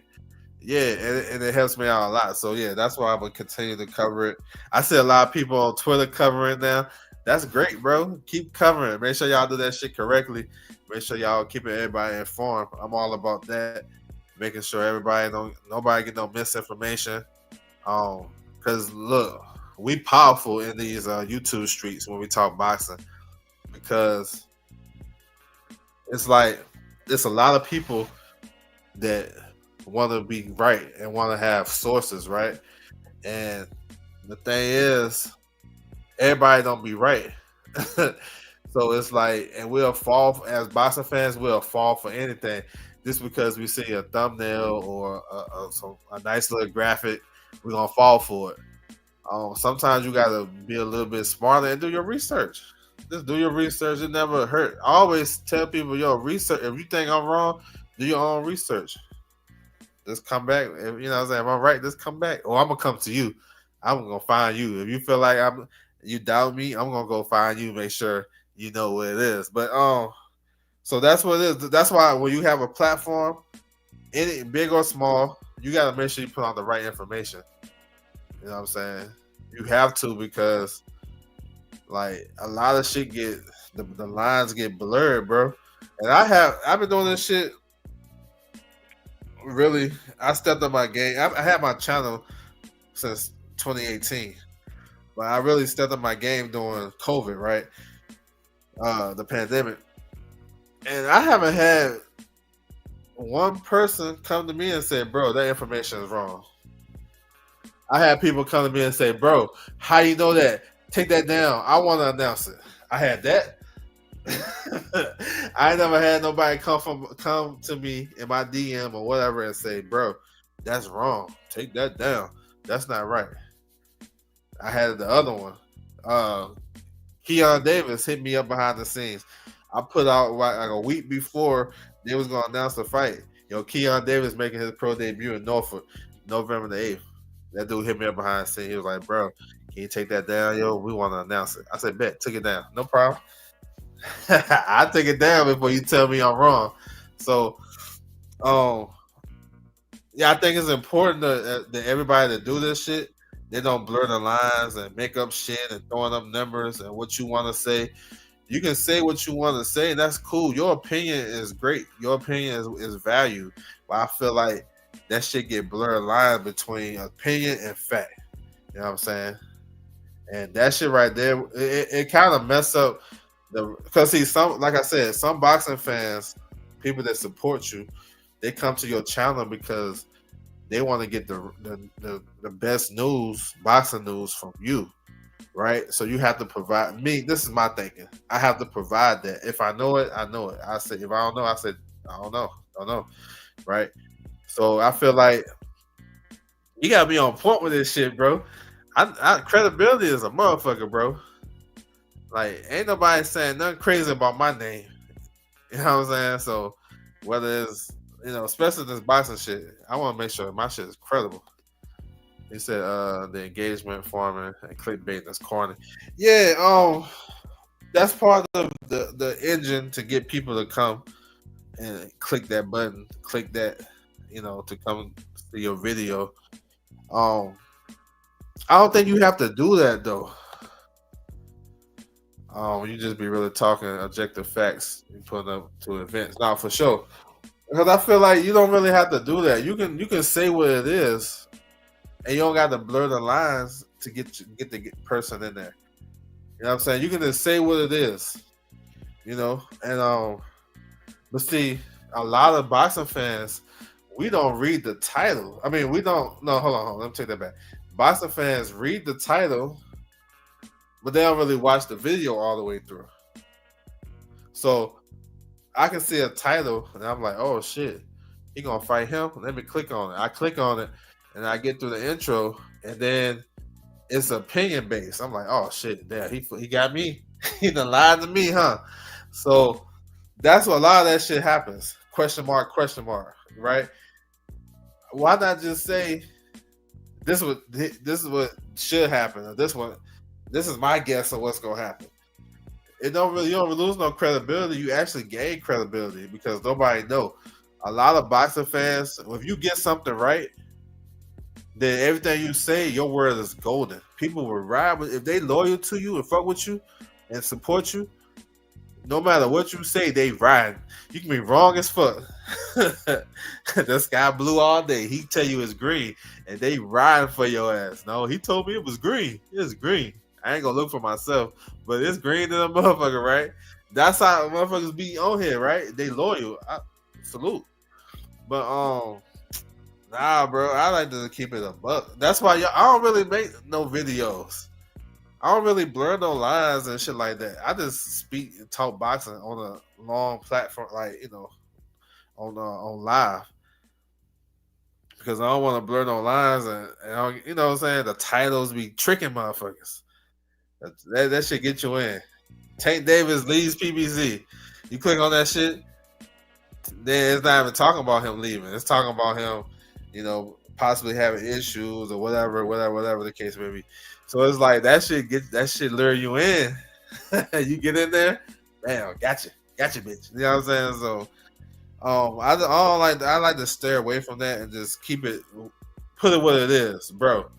A: yeah, and it helps me out a lot. So yeah, that's why I'm gonna continue to cover it. I see a lot of people on Twitter covering it now. That's great, bro. Keep covering it. Make sure y'all do that shit correctly. Make sure y'all keeping everybody informed. I'm all about that. Making sure nobody get no misinformation. Because look, we powerful in these YouTube streets when we talk boxing. Because it's like it's a lot of people that want to be right and want to have sources, right? And the thing is, everybody don't be right. So it's like, and we'll fall as boxing fans. We'll fall for anything just because we see a thumbnail or a nice little graphic. We're gonna fall for it. Sometimes you gotta be a little bit smarter and do your research. Just do your research. It never hurt. I always tell people, research. If you think I'm wrong, do your own research. Just come back. If, you know what I'm saying? If I'm right, just come back. Or I'm gonna come to you. I'm gonna find you. If you feel like you doubt me, I'm gonna go find you, make sure you know what it is. But so that's what it is. That's why when you have a platform, any big or small, you gotta make sure you put on the right information. You know what I'm saying? You have to, because like a lot of shit the lines get blurred, bro. And I've been doing this shit. Really, I stepped up my game. I had my channel since 2018, but I really stepped up my game during COVID, right? The pandemic, and I haven't had one person come to me and say, "Bro, that information is wrong." I had people come to me and say, "Bro, how you know that? Take that down. I want to announce it." I had that. I never had nobody come to me in my DM or whatever and say, "Bro, that's wrong. Take that down. That's not right." I had the other one. Uh, Keon Davis hit me up behind the scenes. I put out like a week before they was gonna announce the fight. Yo, Keon Davis making his pro debut in Norfolk, November the 8th. That dude hit me up behind the scenes. He was like, "Bro, can you take that down, yo? We want to announce it." I said, "Bet, took it down, no problem." I take it down before you tell me I'm wrong. So, um, yeah, I think it's important that everybody to do this shit. They don't blur the lines and make up shit and throwing up numbers and what you want to say. You can say what you want to say, and that's cool. Your opinion is great. Your opinion is valued. But I feel like that shit get blurred lines between opinion and fact. You know what I'm saying? And that shit right there, it kind of mess up the because see some like I said, some boxing fans, people that support you, they come to your channel because they want to get the best news, boxing news from you, right? So you have to provide me. This is my thinking. I have to provide that. If I know it, I know it. I say if I don't know, I said I don't know, right? So I feel like you gotta be on point with this shit, bro. Credibility is a motherfucker, bro. Like ain't nobody saying nothing crazy about my name. You know what I'm saying? So whether it's especially this boxing shit, I want to make sure my shit is credible. He said the engagement farming and clickbait is corny. Yeah, that's part of the engine to get people to come and click that button, click that, to come see your video. Um, I don't think you have to do that though. You just be really talking objective facts and putting up to events. Now for sure. Because I feel like you don't really have to do that. You can say what it is, and you don't got to blur the lines to get the person in there. You know what I'm saying? You can just say what it is, And but see, a lot of boxing fans, we don't read the title. I mean, we don't. No, hold on. Let me take that back. Boxing fans read the title, but they don't really watch the video all the way through. So I can see a title and I'm like, oh shit, he gonna fight him. Let me click on it. I click on it and I get through the intro and then it's opinion based. I'm like, oh shit, damn, he got me. He done lied to me, huh? So that's what a lot of that shit happens. Question mark, right? Why not just say this is what should happen, or this is my guess of what's gonna happen. You don't lose no credibility. You actually gain credibility because nobody know. A lot of boxing fans, if you get something right, then everything you say, your word is golden. People will ride with if they loyal to you and fuck with you and support you. No matter what you say, they ride. You can be wrong as fuck. The sky blue all day. He tell you it's green, and they riding for your ass. No, he told me it was green. It's green. I ain't gonna look for myself, but it's green to the motherfucker, right? That's how motherfuckers be on here, right? They loyal. Salute. But nah, bro. I like to keep it a buck. That's why I don't really make no videos. I don't really blur no lines and shit like that. I just speak and talk boxing on a long platform, like on live, because I don't want to blur no lines and you know what I'm saying. The titles be tricking motherfuckers. That shit get you in. Tank Davis leaves PBC. You click on that shit, then it's not even talking about him leaving. It's talking about him, possibly having issues or whatever the case may be. So it's like that shit lure you in. You get in there, damn, gotcha, bitch. You know what I'm saying? So, I like to stay away from that and just put it what it is, bro.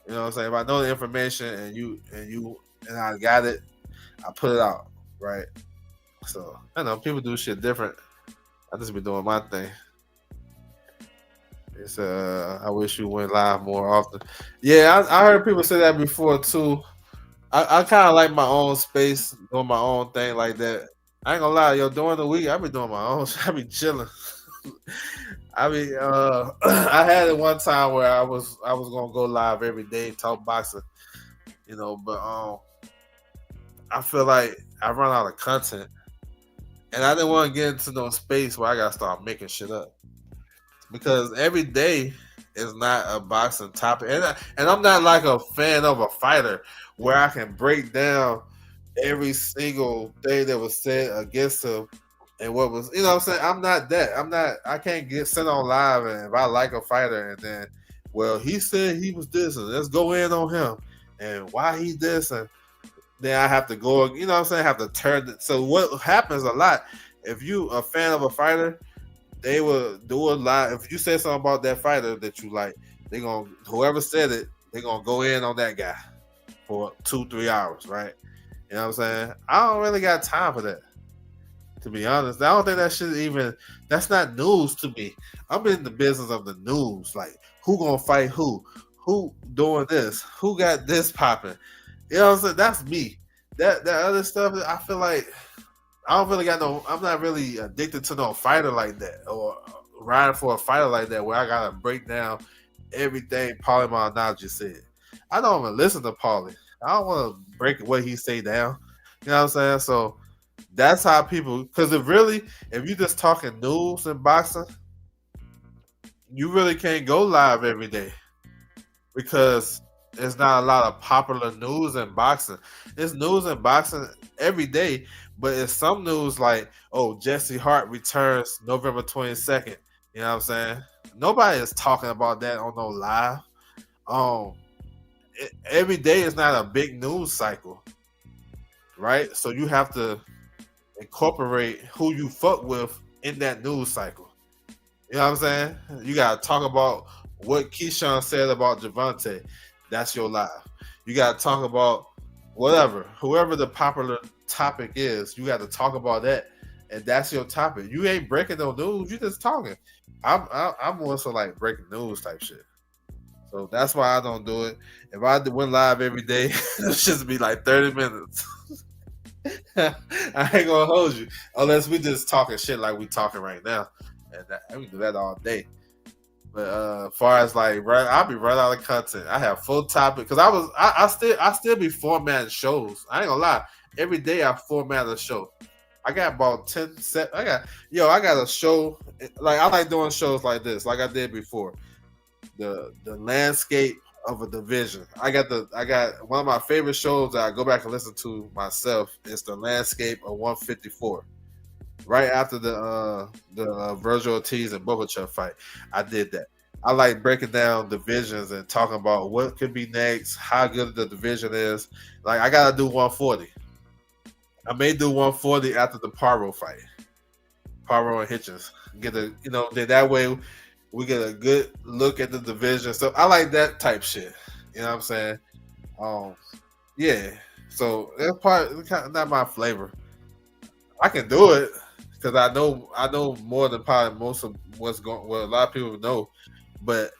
A: You know what I'm saying? If I know the information and I got it, I put it out, right? So I know people do shit different. I just be doing my thing. It's I wish you went live more often. Yeah, I heard people say that before too. I kind of like my own space, doing my own thing like that. I ain't gonna lie, yo. During the week, I be doing my own. I be chilling. I mean, I had it one time where I was gonna go live every day, talk boxing, but I feel like I run out of content, and I didn't want to get into no space where I gotta start making shit up because every day is not a boxing topic, and I'm not like a fan of a fighter where I can break down every single thing that was said against him and what was, you know what I'm saying? I'm not that. I can't get sent on live and if I like a fighter and then, well, he said he was this and let's go in on him and why he this and then I have to go, you know what I'm saying? I have to turn it. So what happens a lot, if you a fan of a fighter, they will do a lot. If you say something about that fighter that you like, they gonna whoever said it, they gonna go in on that guy for 2-3 hours, right? You know what I'm saying? I don't really got time for that. To be honest, I don't think that should even. That's not news to me. I'm in the business of the news. Like who gonna fight who doing this, who got this popping. You know what I'm saying? That's me. That other stuff, I feel like I don't really got no. I'm not really addicted to no fighter like that or riding for a fighter like that where I gotta break down everything Paulie Malignaggi said. I don't even listen to Paulie. I don't want to break what he say down. You know what I'm saying? So that's how people. Because if you just talking news and boxing, you really can't go live every day because there's not a lot of popular news in boxing. There's news in boxing every day, but it's some news like, oh, Jesse Hart returns November 22nd. You know what I'm saying? Nobody is talking about that on no live. Every day is not a big news cycle, right? So you have to incorporate who you fuck with in that news cycle. You know what I'm saying? You gotta talk about what Keyshawn said about Javante. That's your live. You gotta talk about whoever the popular topic is. You got to talk about that, and that's your topic. You ain't breaking no news. You just talking. I'm more so like breaking news type shit. So that's why I don't do it. If I went live every day, it should be like 30 minutes. I ain't gonna hold you unless we just talking shit like we talking right now, and we do that all day. But as far as like I'll be running out of content. I have full topic because I still be formatting shows. I ain't gonna lie. Every day I format a show. I got about 10 set. I got a show. Like I like doing shows like this, like I did before. The landscape of a division. I got one of my favorite shows that I go back and listen to myself. It's the landscape of 154. Right after the Virgil Ortiz and Bogachev fight, I did that. I like breaking down divisions and talking about what could be next, how good the division is. Like I gotta do 140. I may do 140 after the Paro fight. Paro and Hitchens. Then that way we get a good look at the division. So I like that type shit. You know what I'm saying? Yeah. So that's not my flavor. I can do it because I know more than probably most of what a lot of people know, but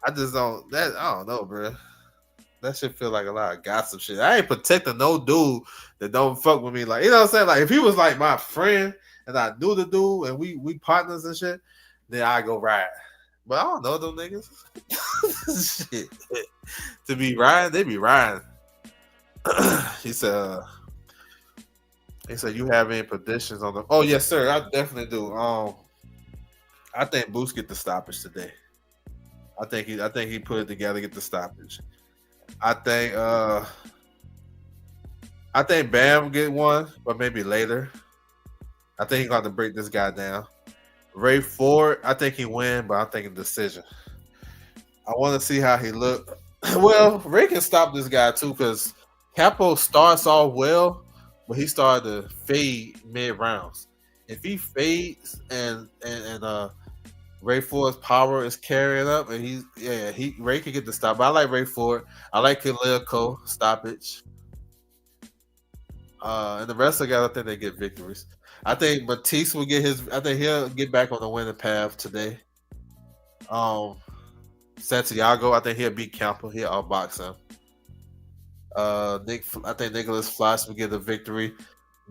A: I just don't. I don't know, bro. That shit feel like a lot of gossip shit. I ain't protecting no dude that don't fuck with me. Like, you know what I'm saying? Like, if he was like my friend and I knew the dude and we partners and shit, then I go ride. But I don't know them niggas. Shit. To be riding, they be riding. He said, you have any predictions on the? Oh yes, sir. I definitely do. I think Boost get the stoppage today. I think he put it together, get the stoppage. I think Bam get one, but maybe later. I think he's going to break this guy down. Ray Ford, I think he win, but I'm thinking decision. I want to see how he look. Well, Ray can stop this guy too because Capo starts off well, but he started to fade mid rounds. If he fades and Ray Ford's power is carrying up, and Ray can get the stop. But I like Ray Ford. I like Khalil Cole stoppage. And the rest of the guys, I think they get victories. I think Matisse will get his. I think he'll get back on the winning path today. Santiago, I think he'll beat Campo. He'll outbox him. I think Nicholas Floss will get the victory.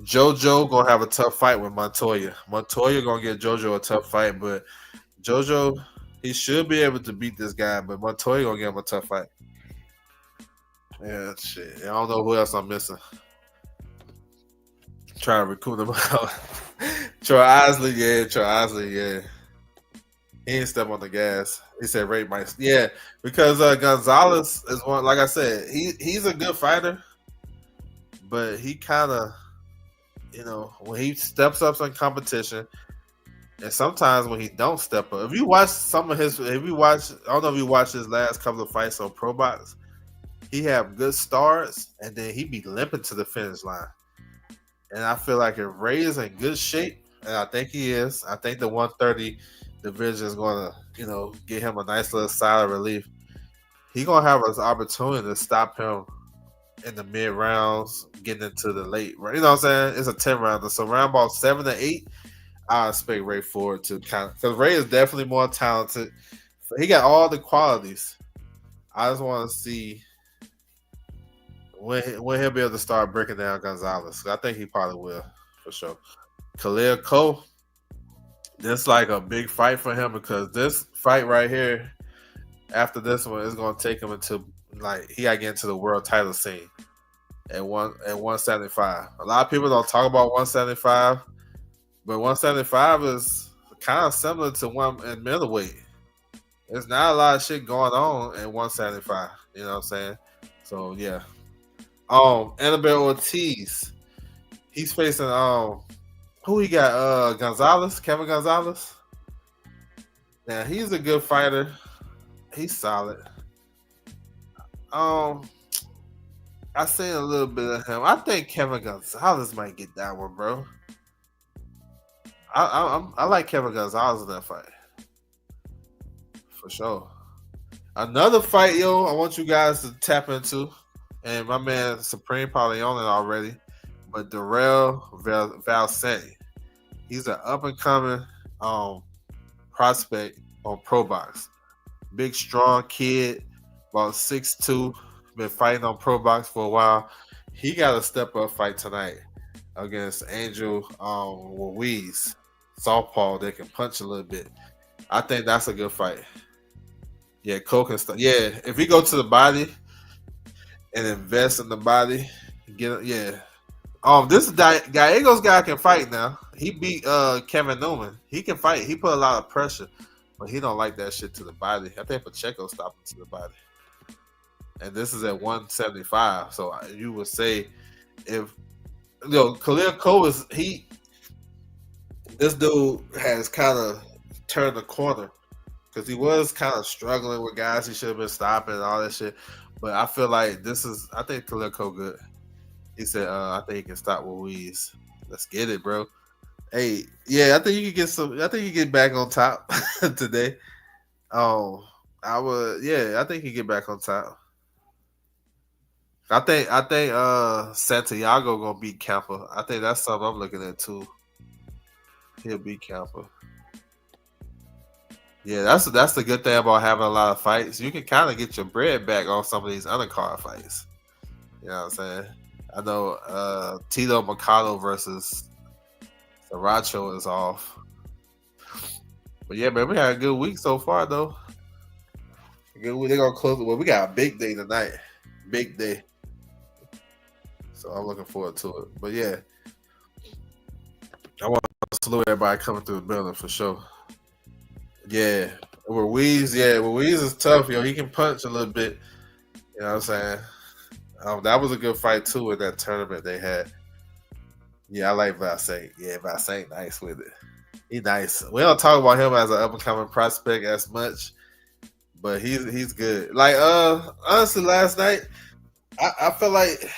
A: JoJo gonna have a tough fight with Montoya. Montoya gonna get JoJo a tough fight, but JoJo, he should be able to beat this guy, but Montoya gonna give him a tough fight. Yeah, shit. I don't know who else I'm missing. Trying to recruit him out. Troy Isley, yeah. He ain't step on the gas. He said Ray might. Yeah, because Gonzalez is one. Like I said, he's a good fighter, but he kind of, when he steps up in competition, and sometimes when he don't step up. If you watch some of his, if you watch, I don't know if you watched his last couple of fights on Pro Box, he have good starts, and then he be limping to the finish line. And I feel like if Ray is in good shape, and I think he is, I think the 130 division is going to, get him a nice little side of relief. He gonna have an opportunity to stop him in the mid rounds, getting into the late. You know what I'm saying? It's a 10 rounder, so round ball 7 to 8. I expect Ray Ford to kind of, because Ray is definitely more talented. He got all the qualities. I just want to see when he'll be able to start breaking down Gonzalez. I think he probably will, for sure. Khalil Cole, this like a big fight for him because this fight right here, after this one, is going to take him into he got to get into the world title scene at 175. A lot of people don't talk about 175, but 175 is kind of similar to one in middleweight. There's not a lot of shit going on at 175. You know what I'm saying? So yeah. Annabelle Ortiz. He's facing who he got? Gonzalez, Kevin Gonzalez. Yeah, he's a good fighter. He's solid. I seen a little bit of him. I think Kevin Gonzalez might get that one, bro. I like Kevin Gonzalez in that fight for sure. Another fight, yo, I want you guys to tap into, and my man Supreme probably on it already, but Darrell Valsante. He's an up and coming prospect on Pro Box. Big, strong kid, about 6'2", been fighting on Pro Box for a while. He got a step up fight tonight against Angel Ruiz, southpaw that can punch a little bit. I think that's a good fight. Yeah, Coke and stuff. Yeah, if he go to the body and invest in the body, yeah. This Gallegos guy can fight now. He beat Kevin Newman. He can fight. He put a lot of pressure, but he don't like that shit to the body. I think Pacheco stopped him to the body. And this is at 175. So you would say if Khalil Cole this dude has kind of turned the corner because he was kind of struggling with guys he should have been stopping and all that shit. But I feel like I think Khalil Cole good. He said, I think he can stop Ruiz. Let's get it, bro. Hey, yeah, I think you can get I think you get back on top today. I think he get back on top. I think Santiago gonna beat Campa. I think that's something I'm looking at too. He'll beat Campa. Yeah, that's the good thing about having a lot of fights. You can kind of get your bread back on some of these undercard fights. You know what I'm saying? I know Tito Mercado versus Sriracha is off. But yeah, man, we had a good week so far though. They're gonna close it. Well, we got a big day tonight. Big day. So I'm looking forward to it. But yeah, I want to salute everybody coming through the building for sure. Yeah, Ruiz is tough, yo. He can punch a little bit. You know what I'm saying? That was a good fight too in that tournament they had. Yeah, I like Valsante. Yeah, Valsante nice with it. He nice. We don't talk about him as an up and coming prospect as much, but he's good. Like honestly, last night I felt like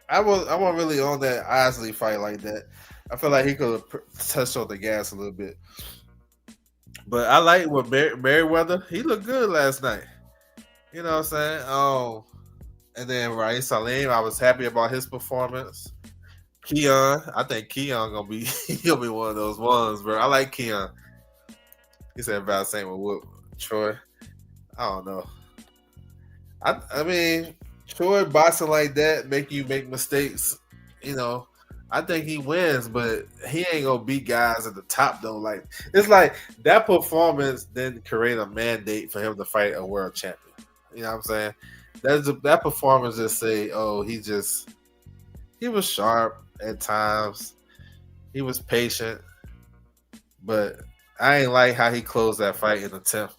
A: I wasn't really on that Isley fight like that. I feel like he could have touched on the gas a little bit. But I like what Merriweather. He looked good last night. You know what I'm saying? And then Rais Salim, I was happy about his performance. Keon, I think Keon gonna be one of those ones, bro. I like Keon. He said about same with Whoop Troy. I don't know. I mean, Troy boxing like that make you make mistakes. I think he wins, but he ain't gonna beat guys at the top though. Like it's like that performance didn't create a mandate for him to fight a world champion. You know what I'm saying? That performance just say, he was sharp at times. He was patient. But I ain't like how he closed that fight in the 10th.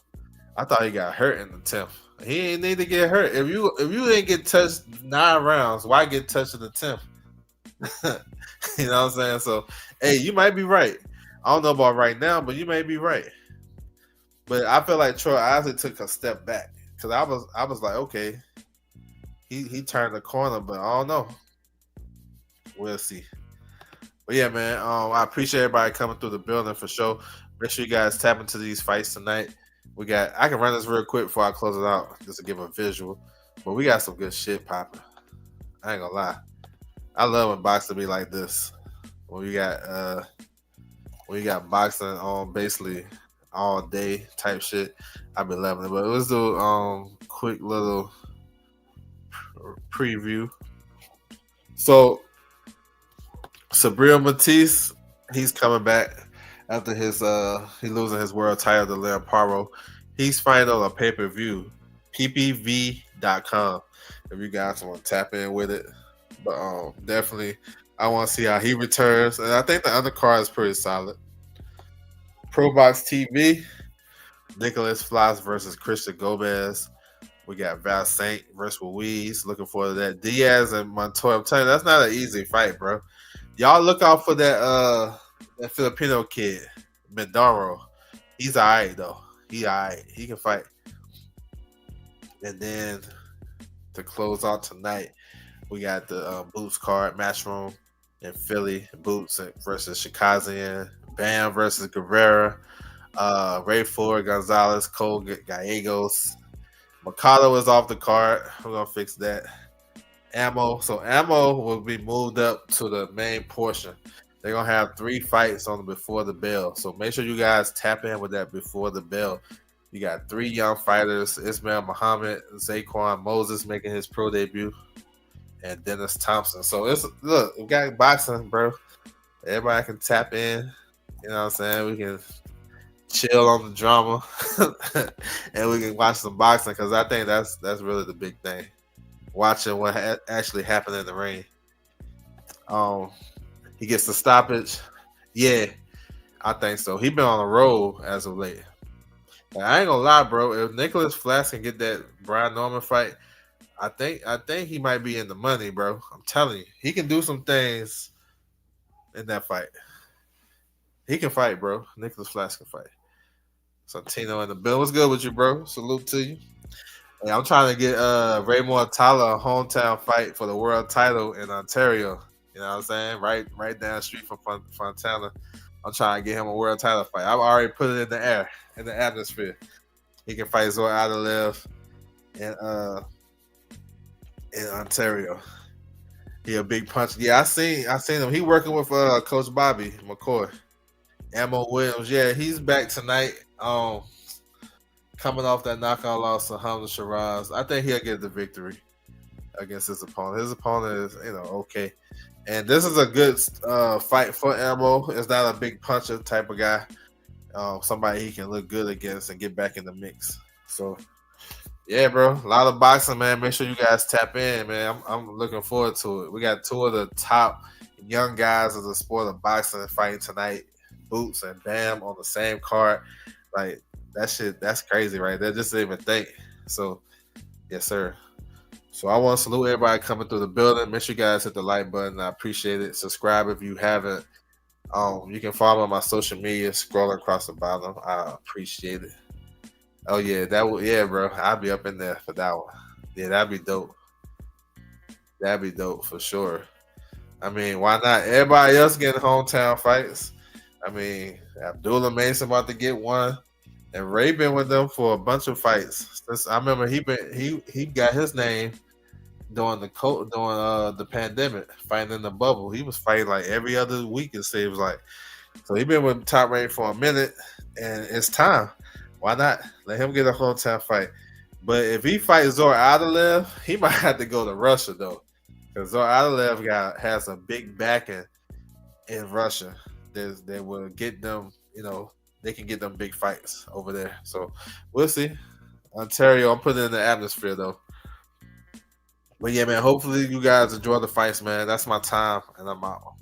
A: I thought he got hurt in the 10th. He ain't need to get hurt. If you didn't get touched 9 rounds, why get touched in the 10th? You know what I'm saying? So, hey, you might be right. I don't know about right now, but you may be right. But I feel like Troy Isaac took a step back because I was like, okay, he turned the corner, but I don't know. We'll see. But yeah, man, I appreciate everybody coming through the building for sure. Make sure you guys tap into these fights tonight. I can run this real quick before I close it out, just to give a visual. But we got some good shit popping. I ain't gonna lie. I love when boxing be like this. When we got boxing on basically all day type shit. I've been loving it. But let's do quick little preview. So Sabril Matisse, he's coming back after he losing his world title to Leon Paro. He's fighting on a pay-per-view, ppv.com. If you guys want to tap in with it. But definitely I want to see how he returns. And I think the undercard is pretty solid. Pro Box TV, Nicholas Floss versus Christian Gomez. We got Val Saint versus Ruiz. Looking forward to that. Diaz and Montoya. I'm telling you, that's not an easy fight, bro. Y'all look out for that Filipino kid, Medoro. He's alright though. He alright. He can fight. And then to close out tonight, we got the Boots card matchroom in Philly. Boots versus Shikazian. Bam versus Guevara. Ray Ford, Gonzalez, Cole Gallegos. Mercado is off the card. We're gonna fix that. Ammo. So Ammo will be moved up to the main portion. They're gonna have 3 fights on before the bell. So make sure you guys tap in with that before the bell. You got 3 young fighters: Ismail Muhammad, Zaquan Moses making his pro debut, and Dennis Thompson. So we got boxing, bro. Everybody can tap in. You know what I'm saying? We can chill on the drama, and we can watch some boxing because I think that's really the big thing. Watching what actually happened in the ring. He gets the stoppage. Yeah, I think so. He been on the road as of late. And I ain't gonna lie, bro. If Nicholas Flask can get that Brian Norman fight, I think he might be in the money, bro. I'm telling you, he can do some things in that fight. He can fight, bro. Nicholas Flask can fight. Santino in the bill. What's good with you, bro? Salute to you. Hey, I'm trying to get Raymond Tyler a hometown fight for the world title in Ontario. You know what I'm saying? Right down the street from Fontana. I'm trying to get him a world title fight. I've already put it in the air, in the atmosphere. He can fight Zor Adelev in Ontario. He a big punch. Yeah, I seen him. He working with Coach Bobby McCoy. Ammo Williams. Yeah, he's back tonight. Coming off that knockout loss to Hamza Shiraz. I think he'll get the victory against his opponent. His opponent is, okay. And this is a good fight for Ammo. It's not a big puncher type of guy. Somebody he can look good against and get back in the mix. So, yeah, bro. A lot of boxing, man. Make sure you guys tap in, man. I'm looking forward to it. We got 2 of the top young guys of the sport of boxing fighting tonight. Boots and Bam on the same card. Like, that shit, that's crazy, right? They just didn't even think. So, yes, sir. So I want to salute everybody coming through the building. Make sure you guys hit the like button. I appreciate it. Subscribe if you haven't. You can follow me on my social media, scrolling across the bottom. I appreciate it. Oh yeah, bro. I'll be up in there for that one. Yeah, that'd be dope. That'd be dope for sure. I mean, why not? Everybody else getting hometown fights. I mean, Abdullah Mason about to get one. And Ray been with them for a bunch of fights. I remember he got his name during the pandemic, fighting in the bubble. He was fighting like every other week, it seems like. So he been with Top Rank for a minute, and it's time. Why not let him get a hometown fight? But if he fights Zor Adelev, he might have to go to Russia though, because Zor Adelev has a big backing in Russia. They will get them, they can get them big fights over there. So we'll see. Ontario, I'm putting it in the atmosphere though. But yeah, man, hopefully you guys enjoy the fights, man. That's my time, and I'm out.